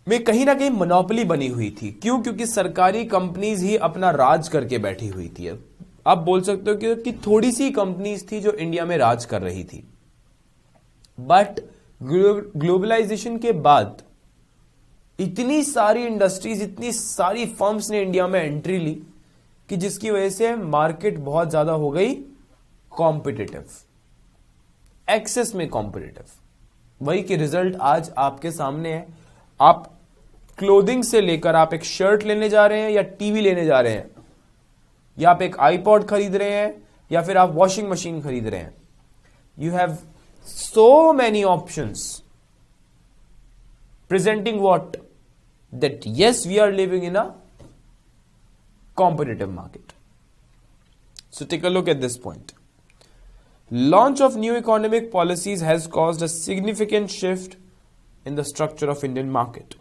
में कहीं ना कहीं मोनोपोली बनी हुई थी। क्यों? क्योंकि सरकारी कंपनीज ही अपना राज करके बैठी हुई थी। आप बोल सकते हो कि थोड़ी सी कंपनीज थी जो इंडिया में राज कर रही थी। बट ग्लोबलाइजेशन के बाद इतनी सारी इंडस्ट्रीज, इतनी सारी फर्म्स ने इंडिया में एंट्री ली कि जिसकी वजह से मार्केट बहुत ज्यादा हो गई कॉम्पिटिटिव, एक्सेस में कॉम्पिटिटिव। वही के रिजल्ट आज आपके सामने है। आप क्लोथिंग से लेकर, आप एक शर्ट लेने जा रहे हैं या टीवी लेने जा रहे हैं, या आप एक आईपॉड खरीद रहे हैं, या फिर आप वॉशिंग मशीन खरीद रहे हैं, you have so many options presenting what? That yes, we are living in a competitive market. So take a look at this point. Launch of new economic policies has caused a significant shift in the structure of Indian market.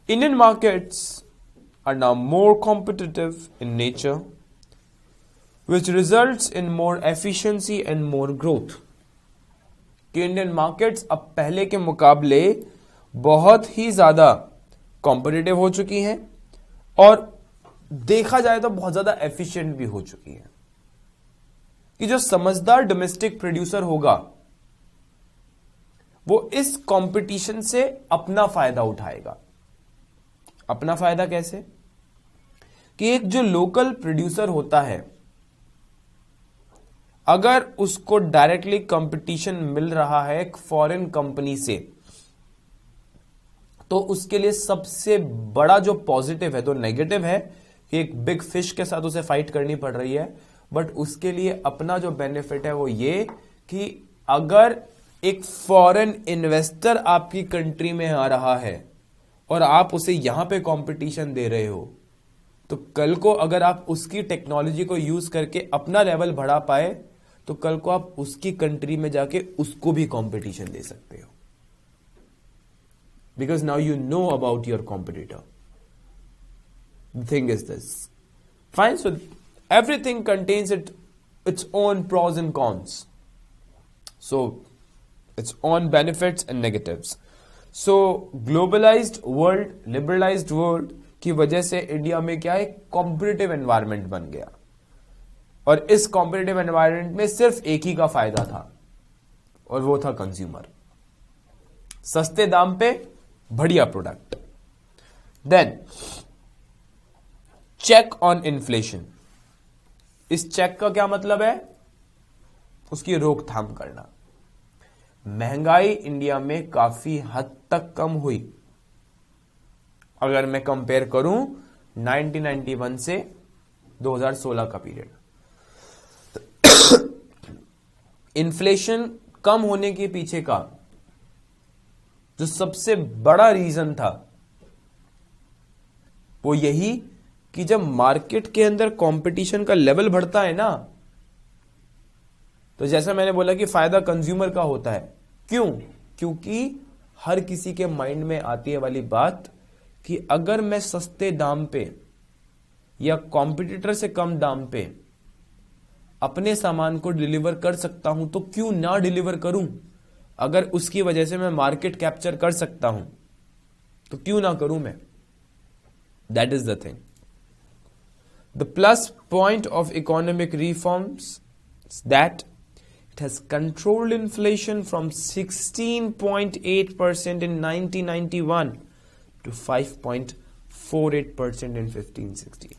Indian markets are now more competitive in nature, which results in more efficiency and more growth. कि Indian markets अब पहले के मुकाबले बहुत ही ज्यादा competitive हो चुकी हैं और देखा जाए तो बहुत ज्यादा एफिशिएंट भी हो चुकी है। कि जो समझदार डोमेस्टिक प्रोड्यूसर होगा वो इस कंपटीशन से अपना फायदा उठाएगा। अपना फायदा कैसे? कि एक जो लोकल प्रोड्यूसर होता है, अगर उसको डायरेक्टली कंपटीशन मिल रहा है एक फॉरेन कंपनी से, तो उसके लिए सबसे बड़ा जो पॉजिटिव है, तो नेगेटिव है कि एक बिग फिश के साथ उसे फाइट करनी पड़ रही है, बट उसके लिए अपना जो बेनिफिट है वो ये कि अगर एक फॉरेन इन्वेस्टर आपकी कंट्री में आ रहा है और आप उसे यहां पे कंपटीशन दे रहे हो, तो कल को अगर आप उसकी टेक्नोलॉजी को यूज करके अपना लेवल बढ़ा पाए, तो कल को आप उसकी कंट्री में जाके उसको भी कंपटीशन दे सकते हो, because now you know about your competitor. The thing is this. Fine, so everything contains its own pros and cons. So its own benefits and negatives. So globalized world, liberalized world की वजह से India में क्या है, competitive environment बन गया, और इस कॉम्पिटिटिव एनवायरनमेंट में सिर्फ एक ही का फायदा था, और वो था कंज्यूमर, सस्ते दाम पे बढ़िया product. Then check on inflation. इस चेक का क्या मतलब है, उसकी रोकथाम करना. महंगाई इंडिया में काफी हद तक कम हुई अगर मैं कंपेयर करूं 1991 से 2016 का पीरियड. इन्फ्लेशन कम होने के पीछे का जो सबसे बड़ा रीजन था वो यही कि जब मार्केट के अंदर कंपटीशन का लेवल बढ़ता है ना, तो जैसा मैंने बोला कि फायदा कंज्यूमर का होता है. क्यों? क्योंकि हर किसी के माइंड में आती है वाली बात कि अगर मैं सस्ते दाम पे या कॉम्पिटिटर से कम दाम पे अपने सामान को डिलीवर कर सकता हूं तो क्यों ना डिलीवर करूं. अगर उसकी वजह से मैं मार्केट कैप्चर कर सकता हूं तो क्यों ना करूं मैं. That is the thing. The plus point of economic reforms is that it has controlled inflation from 16.8% in 1991 to 5.48% in 1560.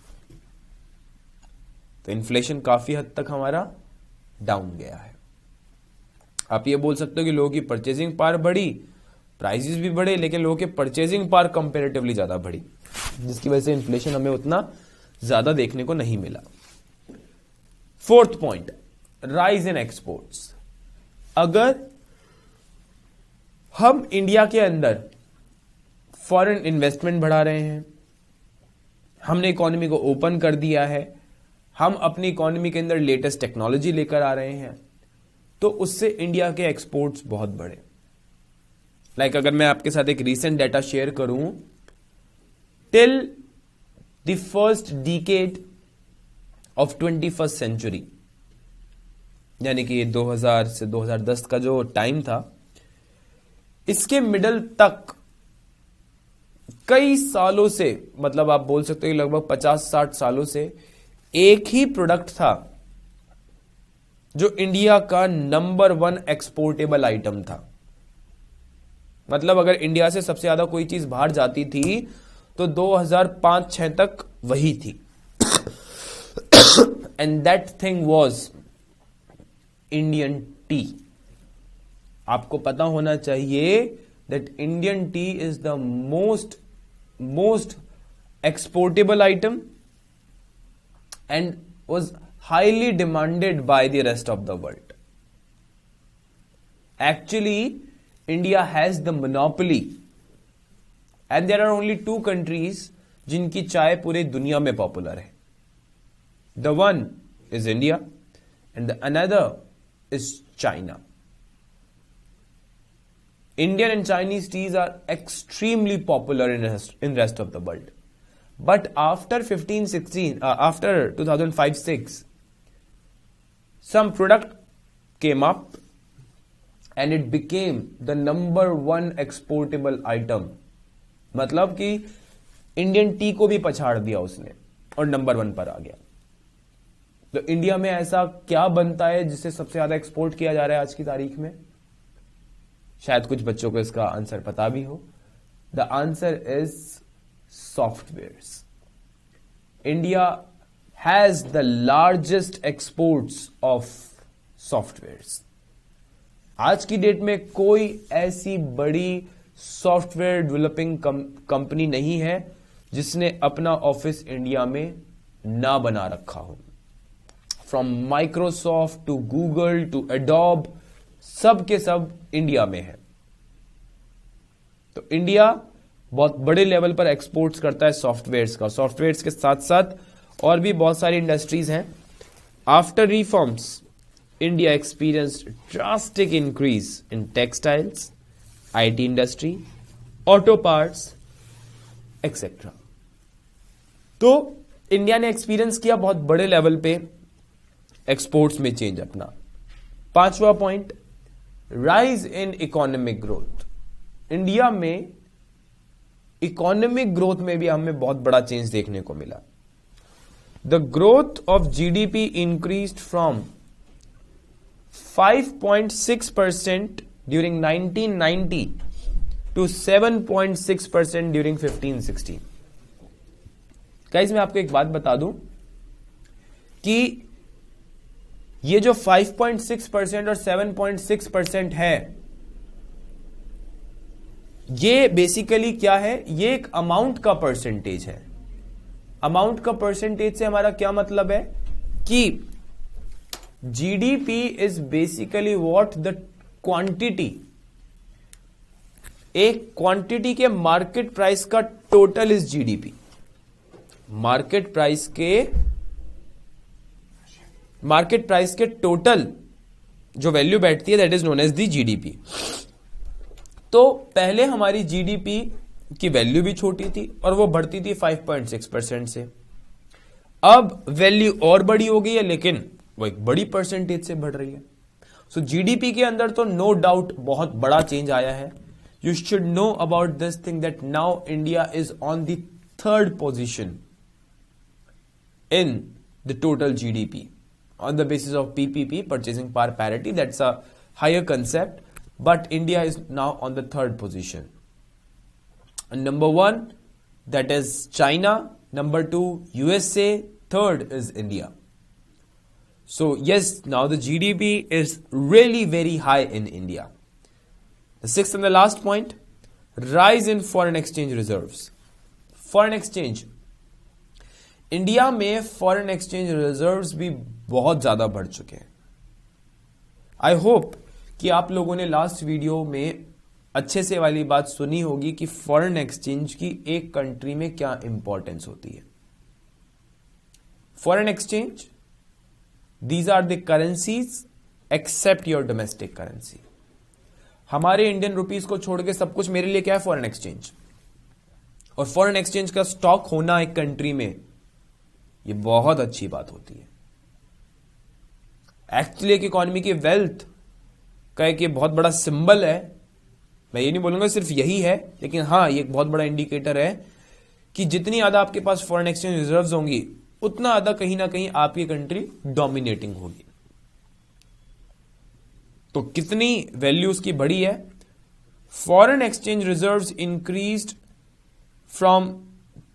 तो इन्फ्लेशन काफी हद तक हमारा डाउन गया है. आप ये बोल सकते हो कि लोगों की परचेजिंग पावर बढ़ी, प्राइसेस भी बढ़े, लेकिन लोगों के परचेजिंग पावर कंपैरेटिवली ज्यादा बढ़ी, जिसकी वजह से इन्फ्लेशन हमें उतना ज्यादा देखने को नहीं मिला. फोर्थ पॉइंट, राइज इन एक्सपोर्ट्स. अगर हम इंडिया के अंदर फॉरेन इन्वेस्टमेंट बढ़ा रहे हैं, हमने इकोनॉमी को ओपन कर दिया है, हम अपनी इकोनॉमी के अंदर लेटेस्ट टेक्नोलॉजी लेकर आ रहे हैं, तो उससे इंडिया के एक्सपोर्ट्स बहुत बढ़े. लाइक अगर मैं आपके साथ एक रीसेंट डाटा शेयर करूं, till the first decade of 21st century, यानी कि 2000 से 2010 का जो टाइम था, इसके मिडल तक कई सालों से, मतलब आप बोल सकते हो लगभग 50-60 सालों से एक ही प्रोडक्ट था जो इंडिया का नंबर 1 एक्सपोर्टेबल आइटम था. मतलब अगर इंडिया से सबसे ज्यादा कोई चीज बाहर जाती थी तो 2005-6 तक वही थी. And that thing was Indian T. आपको पता होना चाहिए that Indian T is the most exportable item and was highly demanded by the rest of the world. Actually India has the monopoly and there are only 2 countries जिनकी चाय पूरे दुनिया में popular है. The one is India and the another is China. Indian and Chinese teas are extremely popular in rest of the world. But after 2005-06, some product came up and it became the number 1 exportable item. मतलब कि Indian T को भी पछाड़ दिया उसने और number 1 पर आ गया. तो इंडिया में ऐसा क्या बनता है जिससे सबसे ज्यादा एक्सपोर्ट किया जा रहा है आज की तारीख में? शायद कुछ बच्चों को इसका आंसर पता भी हो. The answer is softwares. India has the largest exports of softwares. आज की डेट में कोई ऐसी बड़ी सॉफ्टवेयर डेवलपिंग कंपनी नहीं है जिसने अपना ऑफिस इंडिया में ना बना रखा हो. From Microsoft to Google to Adobe, सब के सब इंडिया में है. तो इंडिया बहुत बड़े लेवल पर एक्सपोर्ट्स करता है सॉफ्टवेयर्स का. सॉफ्टवेयर्स के साथ साथ और भी बहुत सारी इंडस्ट्रीज हैं. After reforms, India experienced drastic increase in textiles, IT industry, auto parts, etc. तो इंडिया ने एक्सपीरियंस किया बहुत बड़े लेवल पे एक्सपोर्ट्स में चेंज अपना। 5वां point, rise in economic growth. India में इकोनॉमिक ग्रोथ में भी हमें बहुत बड़ा चेंज देखने को मिला। The growth of GDP increased from 5.6% during 1990 to 7.6% during 15-16। Guys मैं आपको एक बात बता दूं कि ये जो 5.6% और 7.6% है, ये बेसिकली क्या है, ये एक अमाउंट का परसेंटेज है। अमाउंट का परसेंटेज से हमारा क्या मतलब है कि GDP is basically what the quantity, एक क्वांटिटी के मार्केट प्राइस का total is GDP. Market price के टोटल जो वैल्यू बैठती है that is known as the GDP. तो पहले हमारी जीडीपी की वैल्यू भी छोटी थी और वो बढ़ती थी 5.6% से। अब वैल्यू और बड़ी हो गई है, लेकिन वो एक बड़ी परसेंटेज से बढ़ रही है। सो जीडीपी के अंदर तो नो डाउट बहुत बड़ा चेंज आया है। You should know about this thing that now India is on the 3rd position in the total GDP on the basis of PPP, purchasing power parity. That's a higher concept, but India is now on the 3rd position. And number 1, that is China. Number 2, USA. 3rd is India. So yes, now the GDP is really very high in India. The 6th and the last point, rise in foreign exchange reserves. Foreign exchange, India में foreign exchange reserves भी बहुत ज्यादा बढ़ चुके हैं। I hope कि आप लोगों ने लास्ट वीडियो में अच्छे से वाली बात सुनी होगी कि फॉरेन एक्सचेंज की एक कंट्री में क्या इंपॉर्टेंस होती है। Foreign exchange, these are the currencies except your domestic currency. हमारे इंडियन रुपीज को छोड़ के सब कुछ मेरे लिए क्या है, फॉरेन एक्सचेंज। और फॉरेन एक्सचेंज का स्टॉक होना एक कंट्री में ये बहुत अच्छी बात होती है। एक्चुअली एक इकोनॉमी की वेल्थ का एक ये बहुत बड़ा सिंबल है। मैं ये नहीं बोलूंगा सिर्फ यही है, लेकिन हाँ ये एक बहुत बड़ा इंडिकेटर है कि जितनी ज्यादा आपके पास फॉरेन एक्सचेंज रिजर्व्स होंगी उतना ज्यादा कहीं ना कहीं आपकी कंट्री डोमिनेटिंग होगी। तो कितनी वैल्यू उसकी बढ़ी है। Foreign exchange reserves increased from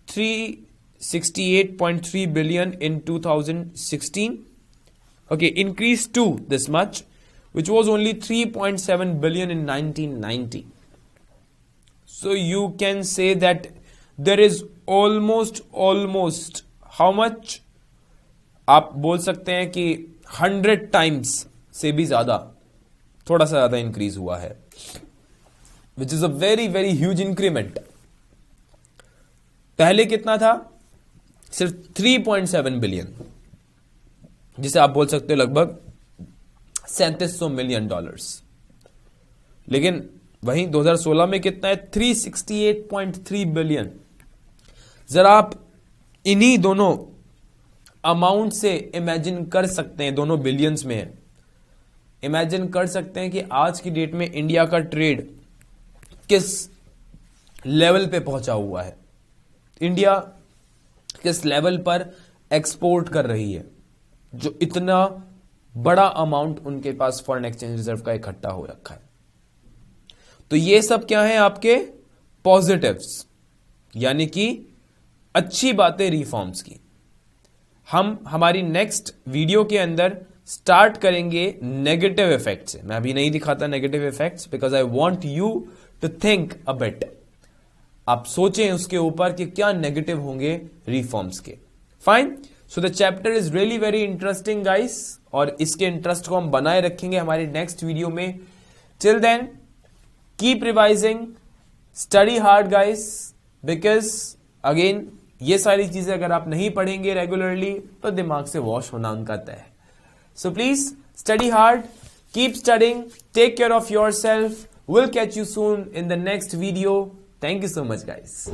368.3 billion in 2016. Okay, increased to this much, which was only 3.7 billion in 1990. So you can say that there is almost how much? आप बोल सकते हैं कि 100 times से भी ज्यादा, थोड़ा सा ज्यादा इंक्रीज हुआ है, which is a very huge increment. पहले कितना था, सिर्फ 3.7 बिलियन, जिसे आप बोल सकते हो लगभग $3700 मिलियन। लेकिन वहीं 2016 में कितना है, 368.3 बिलियन। जरा आप इन्हीं दोनों अमाउंट से इमेजिन कर सकते हैं, दोनों बिलियंस में है, इमेजिन कर सकते हैं कि आज की डेट में इंडिया का ट्रेड किस लेवल पे पहुंचा हुआ है, इंडिया किस लेवल पर एक्सपोर्ट कर रही है, जो इतना बड़ा अमाउंट उनके पास फॉरेन एक्सचेंज रिजर्व का इकट्ठा हो रखा है। तो ये सब क्या है, आपके पॉजिटिव्स, यानी कि अच्छी बातें रिफॉर्म्स की। हम हमारी नेक्स्ट वीडियो के अंदर स्टार्ट करेंगे नेगेटिव इफेक्ट से। मैं अभी नहीं दिखाता negative effects because I want you to think a bit. आप सोचें उसके ऊपर कि क्या नेगेटिव होंगे रिफॉर्म्स के। Fine, so the chapter is really very interesting guys, और इसके इंटरेस्ट को हम बनाए रखेंगे हमारी नेक्स्ट वीडियो में। Till then keep revising, study hard guys, because again ये सारी चीजें अगर आप नहीं पढ़ेंगे रेगुलरली तो दिमाग से वॉश होना उनका तय है। So please study hard, keep studying, take care of yourself. We'll catch you soon in the next video. Thank you so much guys.